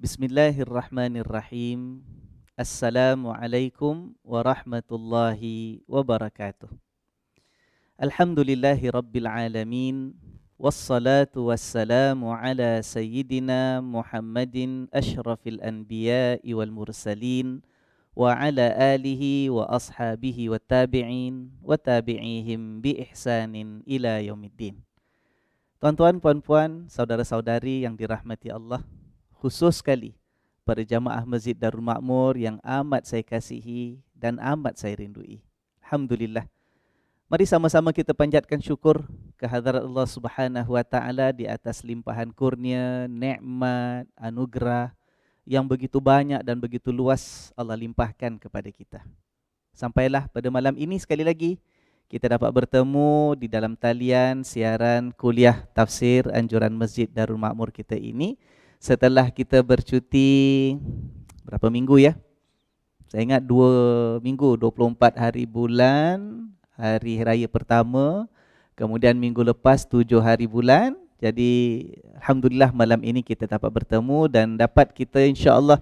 Bismillahirrahmanirrahim. Assalamualaikum warahmatullahi wabarakatuh. Alhamdulillahi rabbil alamin. Wassalatu wassalamu ala sayyidina Muhammadin ashrafil anbiya'i wal mursalin wa ala alihi wa ashabihi wa tabi'in wa tabi'ihim bi ihsanin ila yaumiddin. Tuan-tuan, puan-puan, saudara-saudari yang dirahmati Allah, khusus sekali pada jamaah Masjid Darul Makmur yang amat saya kasihi dan amat saya rindui. Alhamdulillah. Mari sama-sama kita panjatkan syukur kehadrat Allah Subhanahu wa taala di atas limpahan kurnia, nikmat, anugerah yang begitu banyak dan begitu luas Allah limpahkan kepada kita. Sampailah pada malam ini sekali lagi kita dapat bertemu di dalam talian siaran kuliah tafsir anjuran Masjid Darul Makmur kita ini setelah kita bercuti berapa minggu ya? Saya ingat 2 minggu, 24 hari bulan, hari raya pertama, kemudian minggu lepas 7 hari bulan. Jadi alhamdulillah malam ini kita dapat bertemu dan dapat kita insya-Allah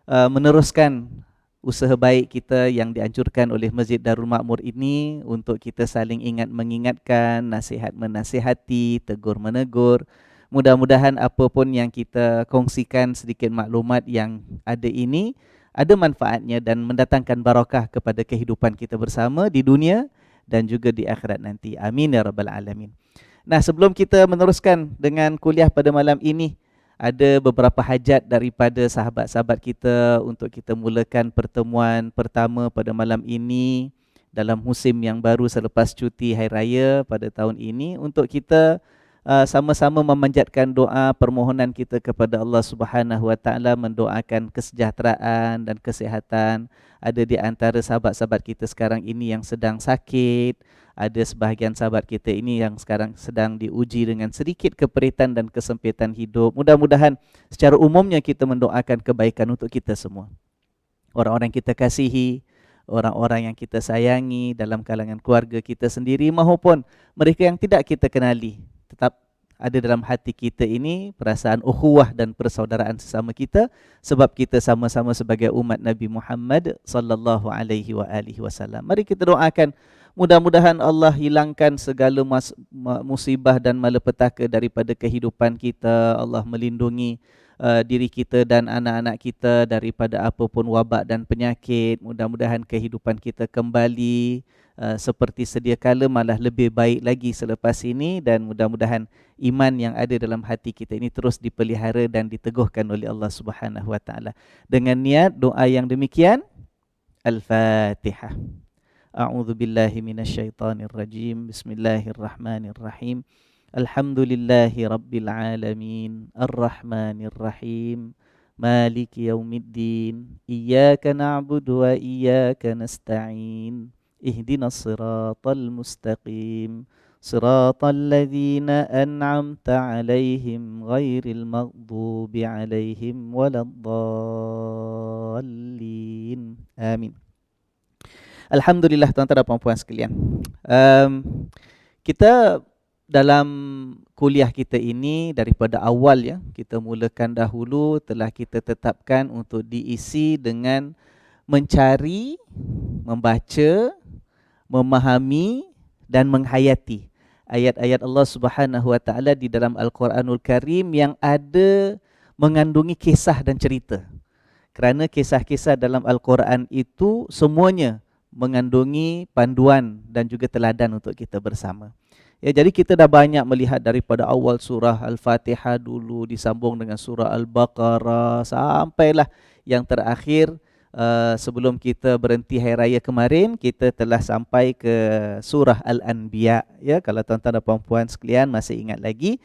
meneruskan usaha baik kita yang dianjurkan oleh Masjid Darul Makmur ini untuk kita saling ingat mengingatkan, nasihat menasihati, tegur menegur. Mudah-mudahan apapun yang kita kongsikan sedikit maklumat yang ada ini ada manfaatnya dan mendatangkan barakah kepada kehidupan kita bersama di dunia dan juga di akhirat nanti. Amin ya rabbal alamin. Nah, sebelum kita meneruskan dengan kuliah pada malam ini, ada beberapa hajat daripada sahabat-sahabat kita untuk kita mulakan pertemuan pertama pada malam ini dalam musim yang baru selepas cuti hari raya pada tahun ini untuk kita sama-sama memanjatkan doa permohonan kita kepada Allah Subhanahu wa taala, mendoakan kesejahteraan dan kesihatan. Ada di antara sahabat-sahabat kita sekarang ini yang sedang sakit, ada sebahagian sahabat kita ini yang sekarang sedang diuji dengan sedikit keperitan dan kesempitan hidup. Mudah-mudahan secara umumnya kita mendoakan kebaikan untuk kita semua. Orang-orang yang kita kasihi, orang-orang yang kita sayangi dalam kalangan keluarga kita sendiri maupun mereka yang tidak kita kenali, tetap ada dalam hati kita ini perasaan ukhuwah dan persaudaraan sesama kita sebab kita sama-sama sebagai umat Nabi Muhammad sallallahu alaihi wasallam. Mari kita doakan mudah-mudahan Allah hilangkan segala musibah dan malapetaka daripada kehidupan kita. Allah melindungi diri kita dan anak-anak kita daripada apapun wabak dan penyakit. Mudah-mudahan kehidupan kita kembali seperti sedia kala, malah lebih baik lagi selepas ini, dan mudah-mudahan iman yang ada dalam hati kita ini terus dipelihara dan diteguhkan oleh Allah Subhanahu wa taala. Dengan niat doa yang demikian, Al-Fatihah. A'udzu billahi minasyaitonir rajim. Bismillahirrahmanirrahim. Alhamdulillahi rabbil alamin. Arrahmanir rahim. Maliki yaumiddin. Iyyaka na'budu wa iyyaka nasta'in. Ihdinas siratal mustaqim. Siratal ladzina an'amta 'alaihim ghairil maghdubi 'alaihim waladdallin. Amin. Alhamdulillah tuan-tuan dan puan-puan sekalian. Kita dalam kuliah kita ini daripada awal ya, kita mulakan dahulu telah kita tetapkan untuk diisi dengan mencari, membaca, memahami dan menghayati ayat-ayat Allah Subhanahu wa taala di dalam Al-Quranul Karim yang ada mengandungi kisah dan cerita. Kerana kisah-kisah dalam Al-Quran itu semuanya mengandungi panduan dan juga teladan untuk kita bersama. Ya, jadi kita dah banyak melihat daripada awal surah Al-Fatihah dulu disambung dengan surah Al-Baqarah sampailah yang terakhir. Sebelum kita berhenti hari raya kemarin, kita telah sampai ke surah Al-Anbiya. Ya, kalau tuan-tuan dan puan-puan sekalian masih ingat lagi,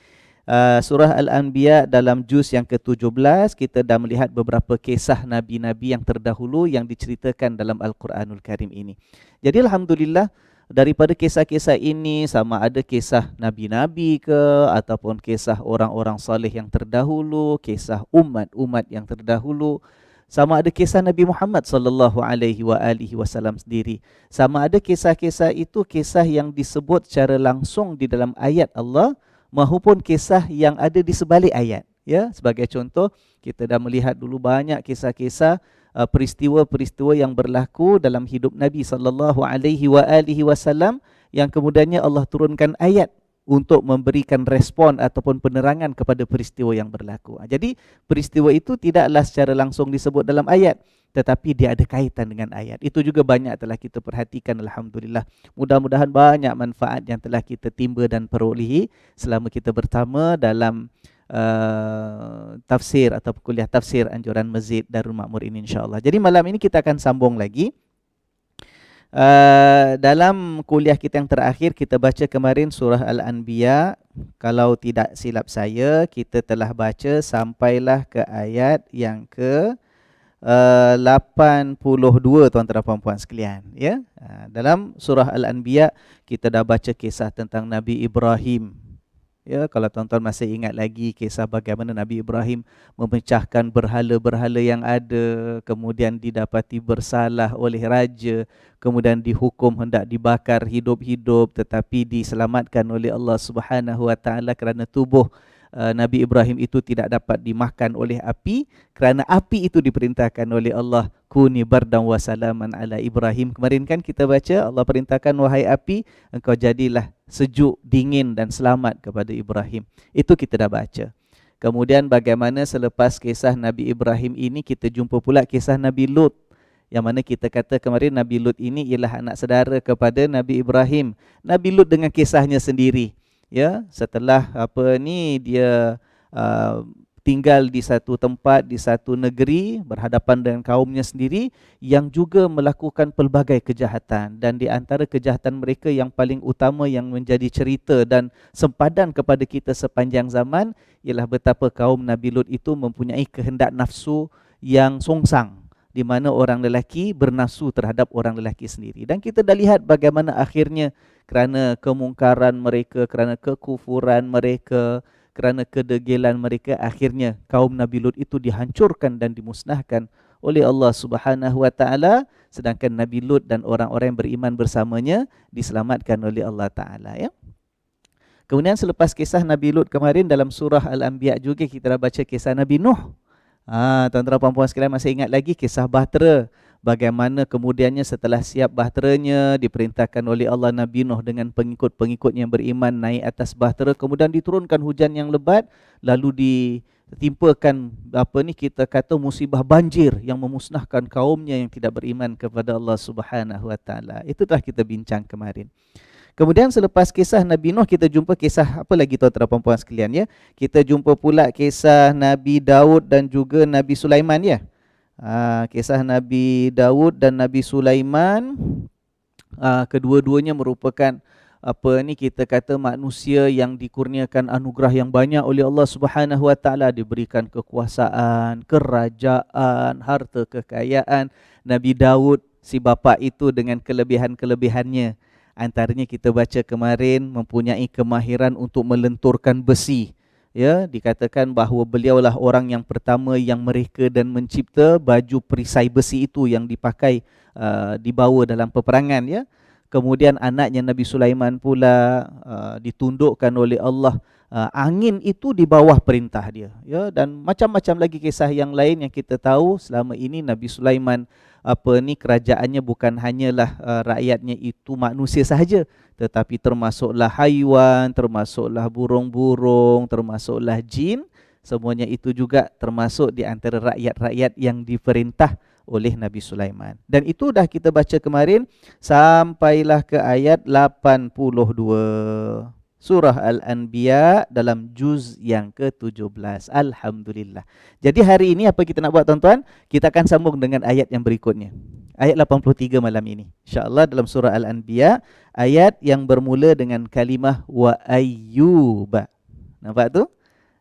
surah Al-Anbiya dalam juz yang ke-17 kita dah melihat beberapa kisah nabi-nabi yang terdahulu yang diceritakan dalam Al-Quranul Karim ini. Jadi alhamdulillah daripada kisah-kisah ini, sama ada kisah nabi-nabi ke ataupun kisah orang-orang saleh yang terdahulu, kisah umat-umat yang terdahulu, sama ada kisah Nabi Muhammad sallallahu alaihi wasallam sendiri, sama ada kisah-kisah itu kisah yang disebut secara langsung di dalam ayat Allah maupun kisah yang ada di sebalik ayat. Ya, sebagai contoh, kita dah melihat dulu banyak kisah-kisah peristiwa-peristiwa yang berlaku dalam hidup Nabi SAW yang kemudiannya Allah turunkan ayat untuk memberikan respon ataupun penerangan kepada peristiwa yang berlaku. Jadi peristiwa itu tidaklah secara langsung disebut dalam ayat, tetapi dia ada kaitan dengan ayat. Itu juga banyak telah kita perhatikan, alhamdulillah. Mudah-mudahan banyak manfaat yang telah kita timba dan perolehi selama kita bersama dalam tafsir atau kuliah tafsir anjuran Masjid Darul Makmur ini, insya-Allah. Jadi malam ini kita akan sambung lagi. Dalam kuliah kita yang terakhir, kita baca kemarin surah Al-Anbiya. Kalau tidak silap saya, kita telah baca sampailah ke ayat yang ke 82, tuan-tuan dan puan sekalian, ya. Dalam surah Al-Anbiya kita dah baca kisah tentang Nabi Ibrahim. Ya, kalau tuan-tuan masih ingat lagi kisah bagaimana Nabi Ibrahim memecahkan berhala-berhala yang ada, kemudian didapati bersalah oleh raja, kemudian dihukum hendak dibakar hidup-hidup, tetapi diselamatkan oleh Allah Subhanahu Wa Taala kerana tubuh Nabi Ibrahim itu tidak dapat dimakan oleh api, kerana api itu diperintahkan oleh Allah, kuni bardan wa salaman ala Ibrahim. Kemarin kan kita baca Allah perintahkan, wahai api, engkau jadilah sejuk, dingin dan selamat kepada Ibrahim. Itu kita dah baca. Kemudian bagaimana selepas kisah Nabi Ibrahim ini, kita jumpa pula kisah Nabi Lut, yang mana kita kata kemarin Nabi Lut ini ialah anak saudara kepada Nabi Ibrahim. Nabi Lut dengan kisahnya sendiri. Ya, setelah dia tinggal di satu tempat, di satu negeri, berhadapan dengan kaumnya sendiri yang juga melakukan pelbagai kejahatan, dan di antara kejahatan mereka yang paling utama yang menjadi cerita dan sempadan kepada kita sepanjang zaman ialah betapa kaum Nabi Lut itu mempunyai kehendak nafsu yang songsang, di mana orang lelaki bernafsu terhadap orang lelaki sendiri. Dan kita dah lihat bagaimana akhirnya kerana kemungkaran mereka, kerana kekufuran mereka, kerana kedegilan mereka, akhirnya kaum Nabi Lut itu dihancurkan dan dimusnahkan oleh Allah Subhanahu Wa Taala, sedangkan Nabi Lut dan orang-orang yang beriman bersamanya diselamatkan oleh Allah Taala, ya. Kemudian selepas kisah Nabi Lut kemarin dalam surah Al-Anbiya juga kita dah baca kisah Nabi Nuh. Tuan-tuan dan puan sekalian masih ingat lagi kisah bahtera, bagaimana kemudiannya setelah siap bahteranya diperintahkan oleh Allah Nabi Nuh dengan pengikut-pengikutnya yang beriman naik atas bahtera, kemudian diturunkan hujan yang lebat, lalu ditimpakan kita kata musibah banjir yang memusnahkan kaumnya yang tidak beriman kepada Allah Subhanahu Wa Taala. Itu telah kita bincang kemarin. Kemudian selepas kisah Nabi Nuh, kita jumpa kisah apa lagi tuan-tuan dan puan sekalian, ya? Kita jumpa pula kisah Nabi Daud dan juga Nabi Sulaiman, ya. Kisah Nabi Daud dan Nabi Sulaiman, kedua-duanya merupakan kita kata manusia yang dikurniakan anugerah yang banyak oleh Allah Subhanahu Wa Taala, diberikan kekuasaan, kerajaan, harta kekayaan. Nabi Daud si bapa itu dengan kelebihan-kelebihannya, antaranya kita baca kemarin mempunyai kemahiran untuk melenturkan besi. Ya, dikatakan bahawa beliaulah orang yang pertama yang mereka dan mencipta baju perisai besi itu yang dipakai dibawa dalam peperangan, ya. Kemudian anaknya Nabi Sulaiman pula ditundukkan oleh Allah, angin itu di bawah perintah dia, ya, dan macam-macam lagi kisah yang lain yang kita tahu selama ini Nabi Sulaiman kerajaannya bukan hanyalah rakyatnya itu manusia sahaja, tetapi termasuklah haiwan, termasuklah burung-burung, termasuklah jin, semuanya itu juga termasuk di antara rakyat-rakyat yang diperintah oleh Nabi Sulaiman. Dan itu dah kita baca kemarin sampailah ke ayat 82 surah Al-Anbiya dalam juz yang ke-17. Alhamdulillah. Jadi hari ini apa kita nak buat, tuan-tuan? Kita akan sambung dengan ayat yang berikutnya. Ayat 83 malam ini. InsyaAllah dalam surah Al-Anbiya, ayat yang bermula dengan kalimah wa ayyuba. Nampak tu?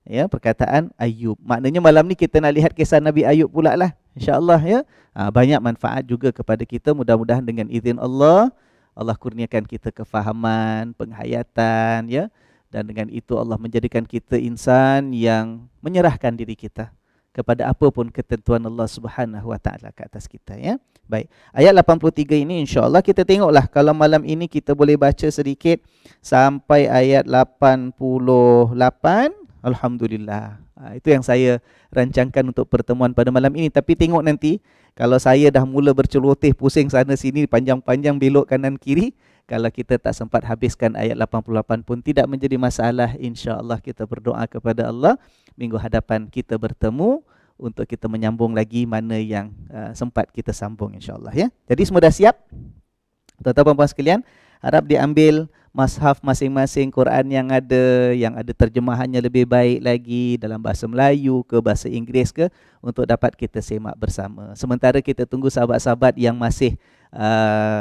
Ya, perkataan Ayub. Maknanya malam ni kita nak lihat kisah Nabi Ayub pula lah. InsyaAllah, ya. Banyak manfaat juga kepada kita. Mudah-mudahan dengan izin Allah, Allah kurniakan kita kefahaman, penghayatan, ya. Dan dengan itu Allah menjadikan kita insan yang menyerahkan diri kita kepada apapun ketentuan Allah Subhanahu Wa Taala ke atas kita, ya. Baik. Ayat 83 ini insya-Allah kita tengoklah kalau malam ini kita boleh baca sedikit sampai ayat 88. Alhamdulillah. Itu yang saya rancangkan untuk pertemuan pada malam ini. Tapi tengok nanti, kalau saya dah mula berceloteh pusing sana sini, panjang-panjang belok kanan kiri, kalau kita tak sempat habiskan ayat 88 pun tidak menjadi masalah. InsyaAllah kita berdoa kepada Allah, minggu hadapan kita bertemu untuk kita menyambung lagi mana yang sempat kita sambung, insyaAllah ya. Jadi semua dah siap? Tuan-tuan puan sekalian, harap diambil mushaf masing-masing Quran yang ada terjemahannya lebih baik lagi dalam bahasa Melayu ke bahasa Inggeris ke, untuk dapat kita semak bersama. Sementara kita tunggu sahabat-sahabat yang masih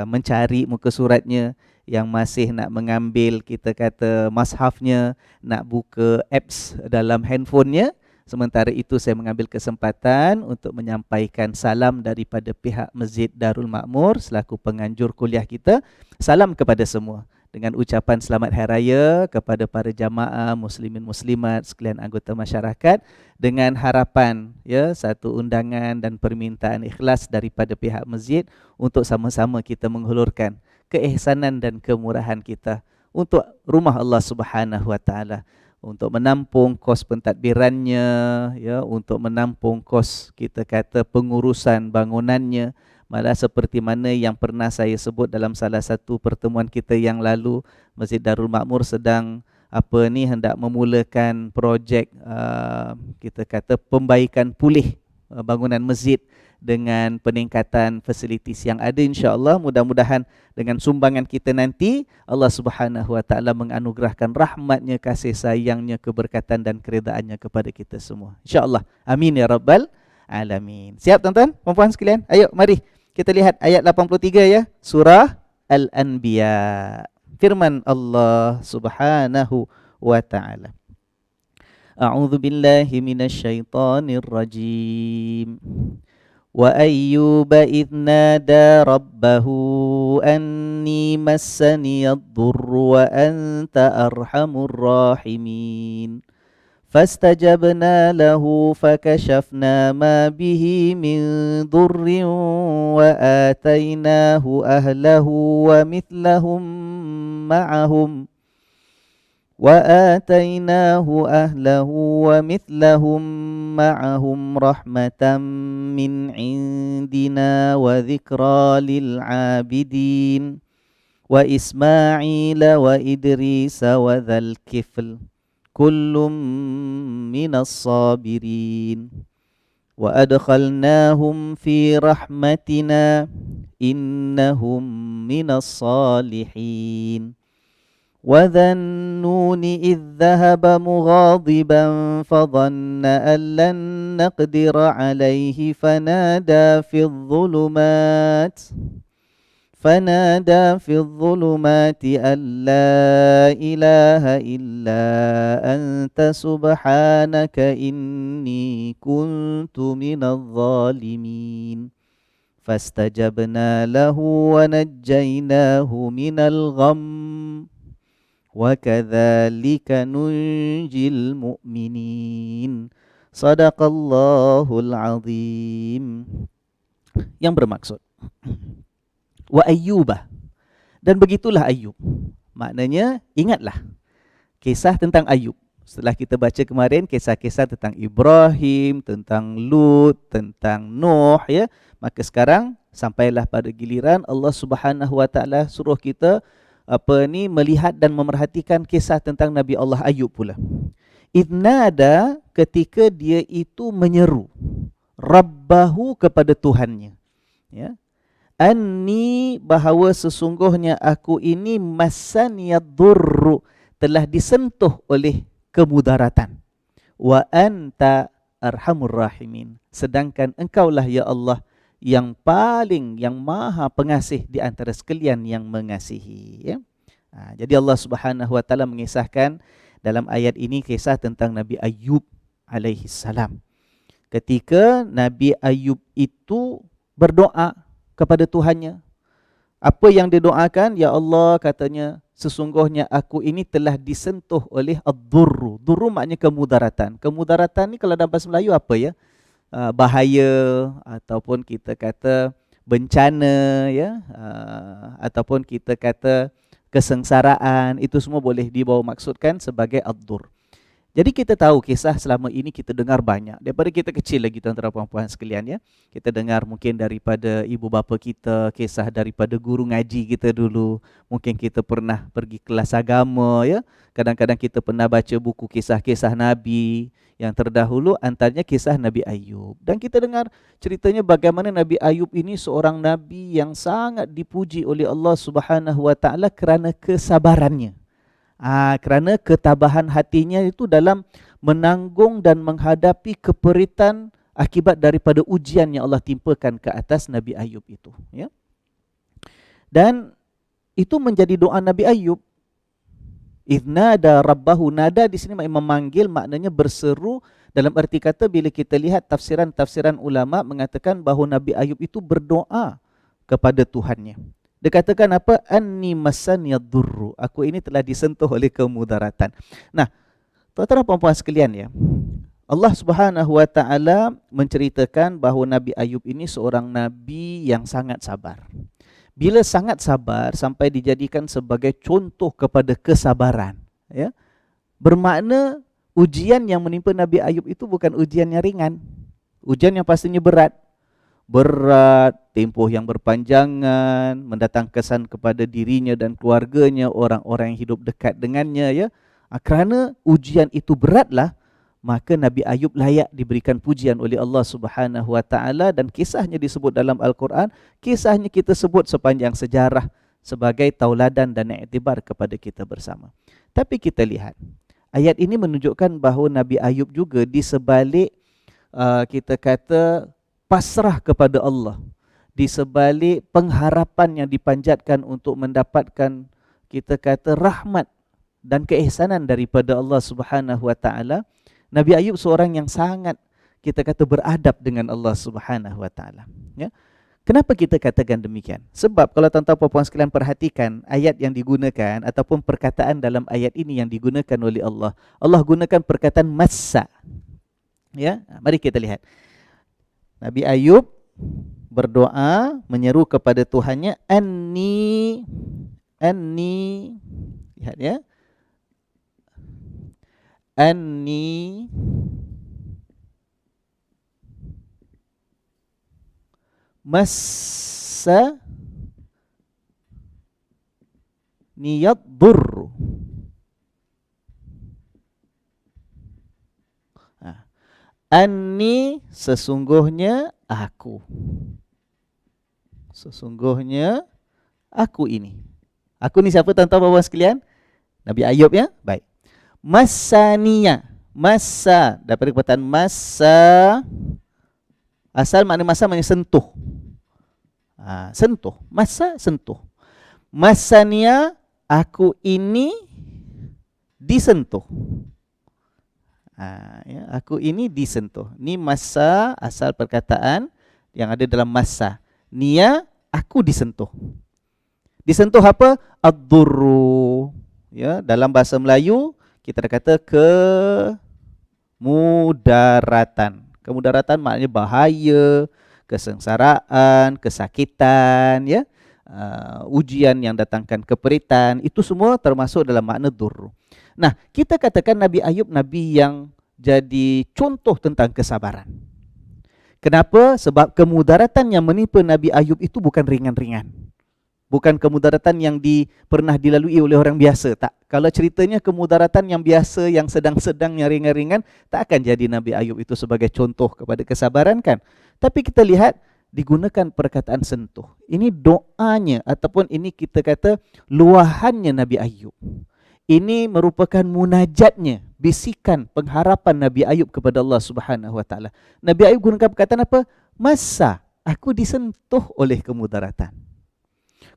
mencari muka suratnya, yang masih nak mengambil kita kata mushafnya, nak buka apps dalam handphonenya. Sementara itu saya mengambil kesempatan untuk menyampaikan salam daripada pihak Masjid Darul Makmur selaku penganjur kuliah kita. Salam kepada semua dengan ucapan selamat hari raya kepada para jamaah muslimin muslimat sekalian anggota masyarakat, dengan harapan ya satu undangan dan permintaan ikhlas daripada pihak masjid untuk sama-sama kita menghulurkan keihsanan dan kemurahan kita untuk rumah Allah Subhanahu wa taala, untuk menampung kos pentadbirannya ya, untuk menampung kos kita kata pengurusan bangunannya. Malah seperti mana yang pernah saya sebut dalam salah satu pertemuan kita yang lalu, Masjid Darul Makmur sedang hendak memulakan projek kita kata pembaikan pulih bangunan masjid dengan peningkatan fasilitis yang ada. InsyaAllah mudah-mudahan dengan sumbangan kita nanti Allah Subhanahu wa taala menganugerahkan rahmatnya, kasih sayangnya, keberkatan dan keredaannya kepada kita semua. InsyaAllah. Amin ya rabbal alamin. Siap tuan-tuan, puan-puan sekalian? Ayo mari kita lihat ayat 83 ya, surah Al-Anbiya. Firman Allah Subhanahu wa taala. A'udzu billahi minasyaitonir rajim. Wa ayyuba idh nada rabbahu anni massaniyad-dhurru wa anta arhamur rahimin. فاستجبنا له فكشفنا ما به من ضر وآتيناه أهله ومثلهم معهم رحمة من عندنا وذكرى للعابدين وإسماعيل وإدريس وذا الكفل كل من الصابرين وأدخلناهم في رحمتنا إنهم من الصالحين وذا النون إذ ذهب مغاضبا فظن أن لن نقدر عليه فنادى في الظلمات أن لا إله إلا أنت سبحانك إني كنت من الظالمين فاستجبنا له ونجيناه من الغم وكذلك ننجي المؤمنين صدق الله العظيم. Yang bermaksud wa ayyuba, dan begitulah Ayub. Maknanya ingatlah kisah tentang Ayub. Setelah kita baca kemarin kisah-kisah tentang Ibrahim, tentang Lut, tentang Nuh ya, maka sekarang sampailah pada giliran Allah Subhanahu wa taala suruh kita melihat dan memerhatikan kisah tentang Nabi Allah Ayub pula. Idnada, ketika dia itu menyeru Rabbahu, kepada Tuhannya ya. Anni, bahawa sesungguhnya aku ini massaniyad-dhurru, telah disentuh oleh kemudaratan. Wa anta arhamur rahimin, sedangkan engkaulah ya Allah yang maha pengasih di antara sekalian yang mengasihi ya. Jadi Allah Subhanahu wa taala mengisahkan dalam ayat ini kisah tentang Nabi Ayub alaihi salam. Ketika Nabi Ayub itu berdoa kepada Tuhannya, apa yang didoakan? Ya Allah, katanya, sesungguhnya aku ini telah disentuh oleh ad-dhurru. Dhurru maknanya kemudaratan. Kemudaratan ni kalau dalam bahasa Melayu apa ya? Bahaya, ataupun kita kata bencana ya, ataupun kita kata kesengsaraan, itu semua boleh dibawa maksudkan sebagai ad-dhur. Jadi kita tahu kisah selama ini kita dengar banyak. Daripada kita kecil lagi tuan-tuan dan puan-puan sekalian ya. Kita dengar mungkin daripada ibu bapa kita, kisah daripada guru ngaji kita dulu. Mungkin kita pernah pergi kelas agama ya. Kadang-kadang kita pernah baca buku kisah-kisah Nabi yang terdahulu, antaranya kisah Nabi Ayub. Dan kita dengar ceritanya bagaimana Nabi Ayub ini seorang nabi yang sangat dipuji oleh Allah Subhanahu Wa Taala kerana kesabarannya. Kerana ketabahan hatinya itu dalam menanggung dan menghadapi keperitan akibat daripada ujian yang Allah timpakan ke atas Nabi Ayub itu. Ya. Dan itu menjadi doa Nabi Ayub. Idnada rabbahu, nada di sini memanggil, maknanya berseru. Dalam arti kata bila kita lihat tafsiran-tafsiran ulama mengatakan bahawa Nabi Ayub itu berdoa kepada Tuhannya. Dia katakan apa? Anni masaniyadurru. Aku ini telah disentuh oleh kemudaratan. Nah, tuan-tuan dan puan-puan sekalian ya. Allah Subhanahu Wa Taala menceritakan bahawa Nabi Ayub ini seorang nabi yang sangat sabar. Bila sangat sabar sampai dijadikan sebagai contoh kepada kesabaran, ya. Bermakna ujian yang menimpa Nabi Ayub itu bukan ujian yang ringan. Ujian yang pastinya berat, tempoh yang berpanjangan, mendatang kesan kepada dirinya dan keluarganya, orang-orang yang hidup dekat dengannya ya. Kerana ujian itu beratlah, maka Nabi Ayub layak diberikan pujian oleh Allah Subhanahu Wa Taala, dan kisahnya disebut dalam Al-Quran. Kisahnya kita sebut sepanjang sejarah sebagai tauladan dan iktibar kepada kita bersama. Tapi kita lihat ayat ini menunjukkan bahawa Nabi Ayub juga di sebalik kita kata pasrah kepada Allah, di sebalik pengharapan yang dipanjatkan untuk mendapatkan kita kata rahmat dan keihsanan daripada Allah Subhanahu Wa Taala, Nabi Ayub seorang yang sangat kita kata beradab dengan Allah Subhanahu Wa Taala. Ya. Kenapa kita katakan demikian? Sebab kalau tuan-tuan puan-puan sekalian perhatikan ayat yang digunakan ataupun perkataan dalam ayat ini yang digunakan oleh Allah. Allah gunakan perkataan massa. Ya, mari kita lihat. Nabi Ayub berdoa menyeru kepada Tuhannya, anni, lihat ya, anni massa niyad durru. Anni, sesungguhnya aku. Sesungguhnya aku ini. Aku ni siapa tuan-tuan puan sekalian? Nabi Ayub ya? Baik. Masaniya. Masa, daripada perkataan masa. Asal makna masa maknanya sentuh. Sentuh. Masa, sentuh. Masaniya, aku ini disentuh. Ya, aku ini disentuh. Ni masa, asal perkataan yang ada dalam masa. Nia, aku disentuh. Disentuh apa? Ad-durru. Ya, dalam bahasa Melayu kita kata kemudaratan. Kemudaratan maknanya bahaya, kesengsaraan, kesakitan, ya. Ujian yang datangkan keperitan, itu semua termasuk dalam makna durru. Nah, kita katakan Nabi Ayub nabi yang jadi contoh tentang kesabaran. Kenapa? Sebab kemudaratan yang menimpa Nabi Ayub itu bukan ringan-ringan. Bukan kemudaratan yang pernah dilalui oleh orang biasa. Tak. Kalau ceritanya kemudaratan yang biasa, yang sedang-sedang, yang ringan-ringan, tak akan jadi Nabi Ayub itu sebagai contoh kepada kesabaran kan. Tapi kita lihat digunakan perkataan sentuh. Ini doanya ataupun ini kita kata luahannya Nabi Ayub. Ini merupakan munajatnya, bisikan pengharapan Nabi Ayub kepada Allah Subhanahu Wa Taala. Nabi Ayub gunakan perkataan apa? Masa aku disentuh oleh kemudaratan.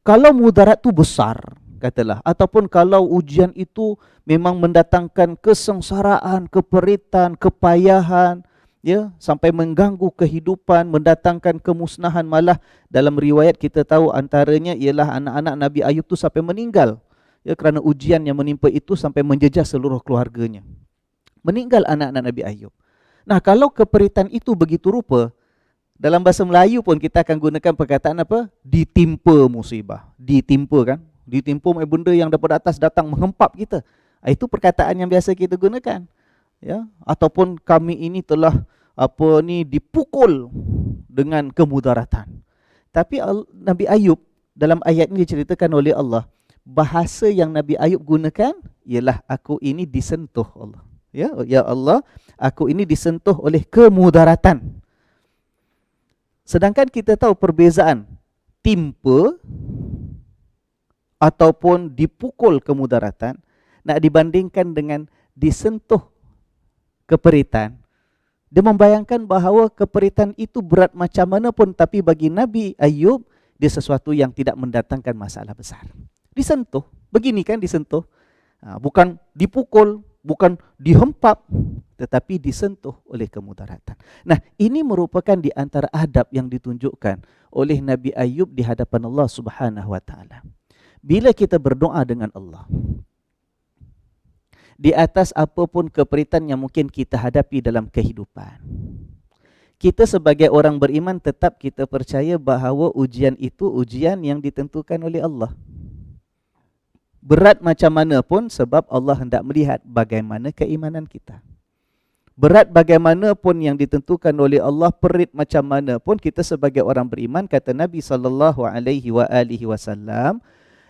Kalau mudarat itu besar, katalah, ataupun kalau ujian itu memang mendatangkan kesengsaraan, keperitan, kepayahan, ya, sampai mengganggu kehidupan, mendatangkan kemusnahan, malah dalam riwayat kita tahu antaranya ialah anak-anak Nabi Ayub itu sampai meninggal. Ya, kerana ujian yang menimpa itu sampai menjejah seluruh keluarganya. Meninggal anak-anak Nabi Ayub. Nah, kalau keperitan itu begitu rupa, dalam bahasa Melayu pun kita akan gunakan perkataan apa? Ditimpa musibah. Ditimpa kan? Ditimpa benda yang daripada atas datang menghempap kita. Itu perkataan yang biasa kita gunakan. ya, ataupun kami ini telah dipukul dengan kemudaratan. Tapi Nabi Ayub dalam ayat ini diceritakan oleh Allah, bahasa yang Nabi Ayub gunakan ialah aku ini disentuh Allah. Ya, ya Allah, aku ini disentuh oleh kemudaratan. Sedangkan kita tahu perbezaan timpa ataupun dipukul kemudaratan nak dibandingkan dengan disentuh keperitan. Dia membayangkan bahawa keperitan itu berat macam mana pun, tapi bagi Nabi Ayub, dia sesuatu yang tidak mendatangkan masalah besar. Disentuh, begini kan disentuh. Bukan dipukul, bukan dihempap, tetapi disentuh oleh kemudaratan. Nah, ini merupakan di antara adab yang ditunjukkan oleh Nabi Ayub di hadapan Allah Subhanahu wa taala. Bila kita berdoa dengan Allah, di atas apapun keperitan yang mungkin kita hadapi dalam kehidupan, kita sebagai orang beriman tetap kita percaya bahawa ujian itu ujian yang ditentukan oleh Allah. Berat macam mana pun, sebab Allah hendak melihat bagaimana keimanan kita. Berat bagaimanapun yang ditentukan oleh Allah, perit macam mana pun, kita sebagai orang beriman, kata Nabi SAW,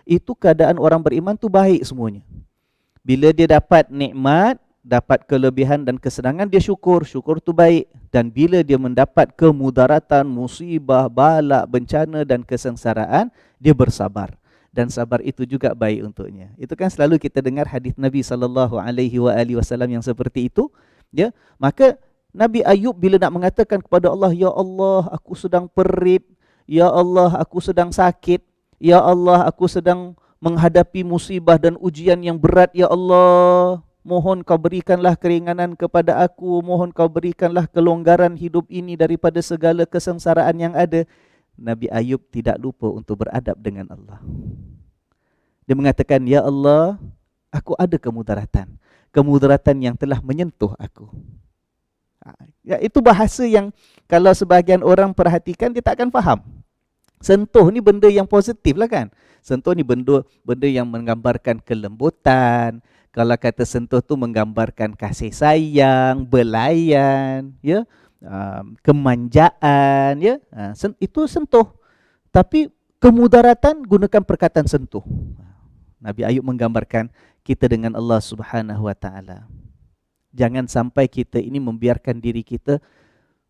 itu keadaan orang beriman tu baik semuanya. Bila dia dapat nikmat, dapat kelebihan dan kesenangan, dia syukur. Syukur tu baik. Dan bila dia mendapat kemudaratan, musibah, balak, bencana dan kesengsaraan, dia bersabar. Dan sabar itu juga baik untuknya. Itu kan selalu kita dengar hadis Nabi SAW yang seperti itu. Ya, maka Nabi Ayub bila nak mengatakan kepada Allah, ya Allah, aku sedang perit, ya Allah, aku sedang sakit, ya Allah, aku sedang menghadapi musibah dan ujian yang berat, ya Allah, mohon kau berikanlah keringanan kepada aku, mohon kau berikanlah kelonggaran hidup ini daripada segala kesengsaraan yang ada. Nabi Ayub tidak lupa untuk beradab dengan Allah. Dia mengatakan, ya Allah, aku ada kemudaratan. Kemudaratan yang telah menyentuh aku. Ya, itu bahasa yang kalau sebahagian orang perhatikan, dia tak akan faham. Sentuh ni benda yang positif lah kan. Sentuh ni benda yang menggambarkan kelembutan. Kalau kata sentuh tu menggambarkan kasih sayang, belayan, ya, kemanjaan, ya, itu sentuh. Tapi kemudaratan gunakan perkataan sentuh. Nabi Ayub menggambarkan kita dengan Allah Subhanahu wa taala. Jangan sampai kita ini membiarkan diri kita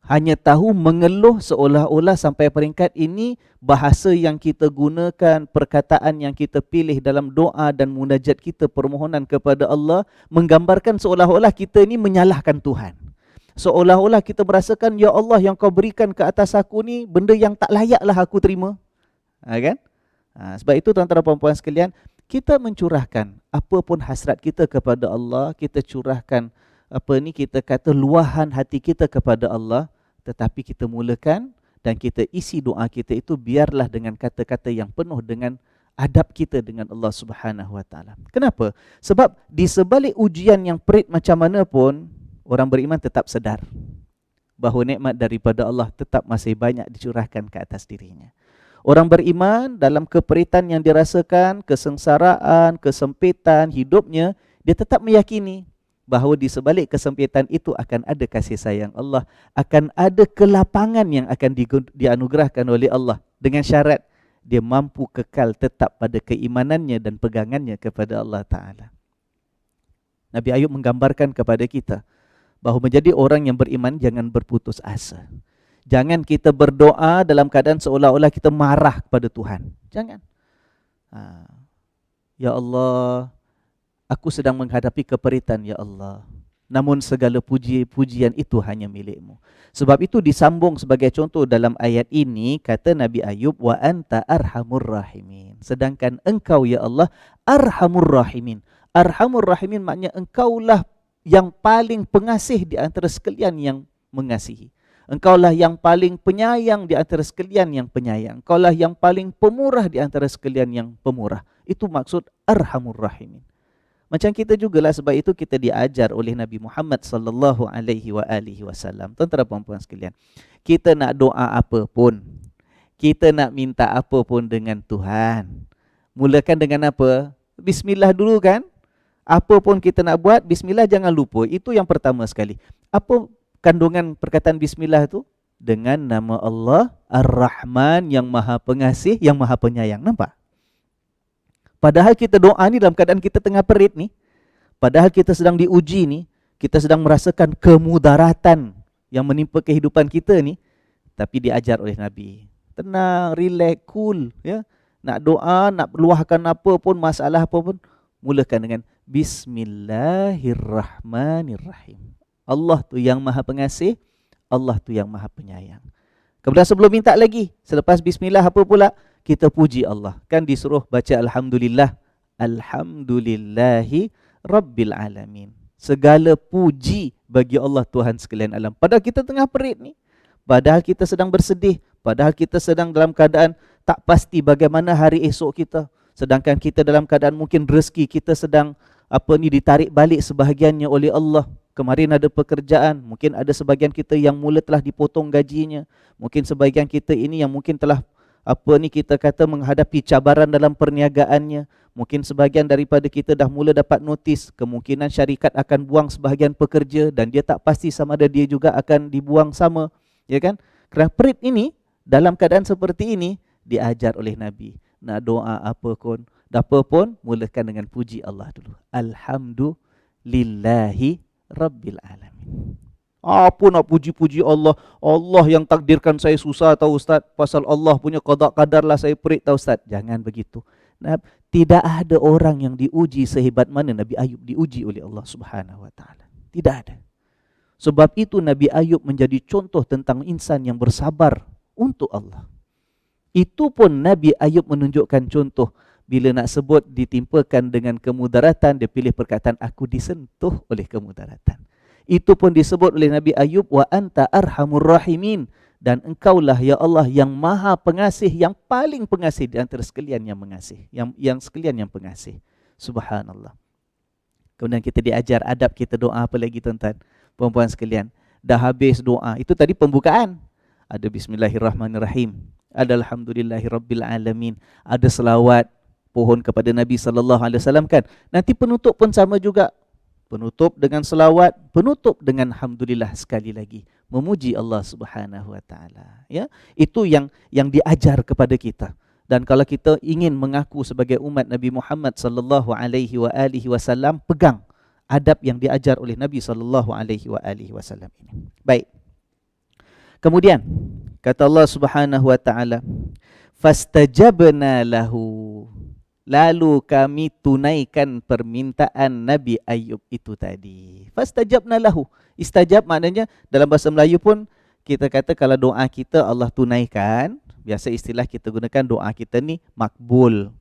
hanya tahu mengeluh seolah-olah sampai peringkat ini bahasa yang kita gunakan, perkataan yang kita pilih dalam doa dan munajat kita, permohonan kepada Allah, menggambarkan seolah-olah kita ini menyalahkan Tuhan. Seolah-olah kita merasakan, ya Allah, yang kau berikan ke atas aku ni benda yang tak layaklah aku terima. Kan? Sebab itu tuan-tuan dan puan-puan sekalian, kita mencurahkan apapun hasrat kita kepada Allah, kita curahkan kita kata luahan hati kita kepada Allah, tetapi kita mulakan dan kita isi doa kita itu biarlah dengan kata-kata yang penuh dengan adab kita dengan Allah Subhanahu wa taala. Kenapa? Sebab di sebalik ujian yang perit macam mana pun, orang beriman tetap sedar bahawa nikmat daripada Allah tetap masih banyak dicurahkan ke atas dirinya. Orang beriman dalam keperitan yang dirasakan, kesengsaraan, kesempitan hidupnya, dia tetap meyakini bahawa di sebalik kesempitan itu akan ada kasih sayang Allah, akan ada kelapangan yang akan dianugerahkan oleh Allah, dengan syarat dia mampu kekal tetap pada keimanannya dan pegangannya kepada Allah Ta'ala. Nabi Ayub menggambarkan kepada kita bahawa menjadi orang yang beriman jangan berputus asa. Jangan kita berdoa dalam keadaan seolah-olah kita marah kepada Tuhan. Jangan. Ya Allah, aku sedang menghadapi keperitan, ya Allah. Namun segala puji-pujian itu hanya milik-Mu. Sebab itu disambung sebagai contoh dalam ayat ini, kata Nabi Ayub, wa anta arhamur rahimin. Sedangkan engkau, ya Allah, arhamur rahimin. Arhamur rahimin maknanya engkaulah yang paling pengasih di antara sekalian yang mengasihi. Engkaulah yang paling penyayang di antara sekalian yang penyayang. Engkaulah yang paling pemurah di antara sekalian yang pemurah. Itu maksud arhamur rahimin. Macam kita jugalah, sebab itu kita diajar oleh Nabi Muhammad sallallahu alaihi wasallam. Tuan-tuan dan puan-puan sekalian, kita nak doa apa pun, kita nak minta apa pun dengan Tuhan, mulakan dengan apa? Bismillah dulu kan? Apa pun kita nak buat, bismillah jangan lupa. Itu yang pertama sekali. Apa kandungan perkataan bismillah tu? Dengan nama Allah Ar-Rahman, yang Maha Pengasih, yang Maha Penyayang. Nampak? Padahal kita doa ni dalam keadaan kita tengah perit ni, padahal kita sedang diuji ni, kita sedang merasakan kemudaratan yang menimpa kehidupan kita ni, tapi diajar oleh Nabi. Tenang, relax, cool, ya. Nak doa, nak luahkan apa pun, masalah apa pun, mulakan dengan Bismillahirrahmanirrahim. Allah tu yang Maha Pengasih, Allah tu yang Maha Penyayang. Kemudian sebelum minta lagi, selepas bismillah apa pula? Kita puji Allah. Kan disuruh baca alhamdulillah. Alhamdulillahi Rabbil Alamin. Segala puji bagi Allah Tuhan sekalian alam. Padahal kita tengah perit ni. Padahal kita sedang bersedih. Padahal kita sedang dalam keadaan tak pasti bagaimana hari esok kita. Sedangkan kita dalam keadaan mungkin rezeki kita sedang ditarik balik sebahagiannya oleh Allah. Kemarin ada pekerjaan, mungkin ada sebahagian kita yang mula telah dipotong gajinya. Mungkin sebahagian kita ini yang mungkin telah kita kata menghadapi cabaran dalam perniagaannya. Mungkin sebahagian daripada kita dah mula dapat notis kemungkinan syarikat akan buang sebahagian pekerja dan dia tak pasti sama ada dia juga akan dibuang sama, ya kan? Kerana perit ini dalam keadaan seperti ini diajar oleh Nabi. Nak doa apa pun mulakan dengan puji Allah dulu. Alhamdulillahi Rabbil Alamin. Apa nak puji-puji Allah? Allah yang takdirkan saya susah tahu Ustaz. Pasal Allah punya qada qadarlah saya perit tahu Ustaz. Jangan begitu. Tidak ada orang yang diuji sehebat mana Nabi Ayub diuji oleh Allah Subhanahu Wa Taala. Tidak ada. Sebab itu Nabi Ayub menjadi contoh tentang insan yang bersabar untuk Allah. Itu pun Nabi Ayub menunjukkan contoh. Bila nak sebut ditimpakan dengan kemudaratan, dia pilih perkataan aku disentuh oleh kemudaratan. Itu pun disebut oleh Nabi Ayub, wa anta arhamur rahimin, dan engkaulah ya Allah yang Maha Pengasih, yang paling pengasih di antara sekalian yang mengasih, yang sekalian yang pengasih. Subhanallah. Kemudian kita diajar adab kita doa apa lagi tuan-tuan, puan-puan sekalian. Dah habis doa, itu tadi pembukaan. Ada bismillahirrahmanirrahim, ada alhamdulillahirabbil alamin, ada selawat pohon kepada Nabi SAW kan. Nanti penutup pun sama juga. Penutup dengan selawat, penutup dengan alhamdulillah sekali lagi. Memuji Allah Subhanahu Wa Taala. Ya, itu yang diajar kepada kita. Dan kalau kita ingin mengaku sebagai umat Nabi Muhammad SAW, pegang adab yang diajar oleh Nabi SAW ini. Baik. Kemudian kata Allah Subhanahu Wa Taala, fastajabna lahu. Lalu kami tunaikan permintaan Nabi Ayub itu tadi. Fastajabna lahu. Istajab maknanya dalam bahasa Melayu pun kita kata kalau doa kita Allah tunaikan. Biasa istilah kita gunakan doa kita ni makbul.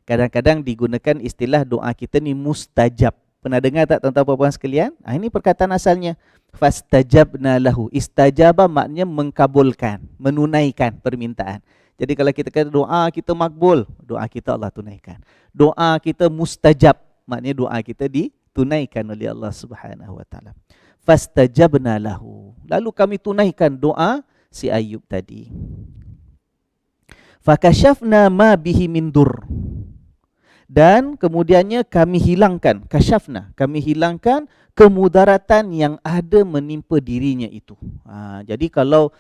Kadang-kadang digunakan istilah doa kita ni mustajab. Pernah dengar tak tuan-tuan puan-puan sekalian? Ini perkataan asalnya. Fastajabna lahu. Istajaba maknanya mengkabulkan, menunaikan permintaan. Jadi kalau kita kata doa kita makbul, doa kita Allah tunaikan. Doa kita mustajab, maknanya doa kita ditunaikan oleh Allah Subhanahu Wa Taala. Fastajabna lahu. Lalu kami tunaikan doa si Ayub tadi. Fakashafna ma bihi min dur. Dan kemudiannya kami hilangkan, kasyafna, kami hilangkan kemudaratan yang ada menimpa dirinya itu. Jadi kalau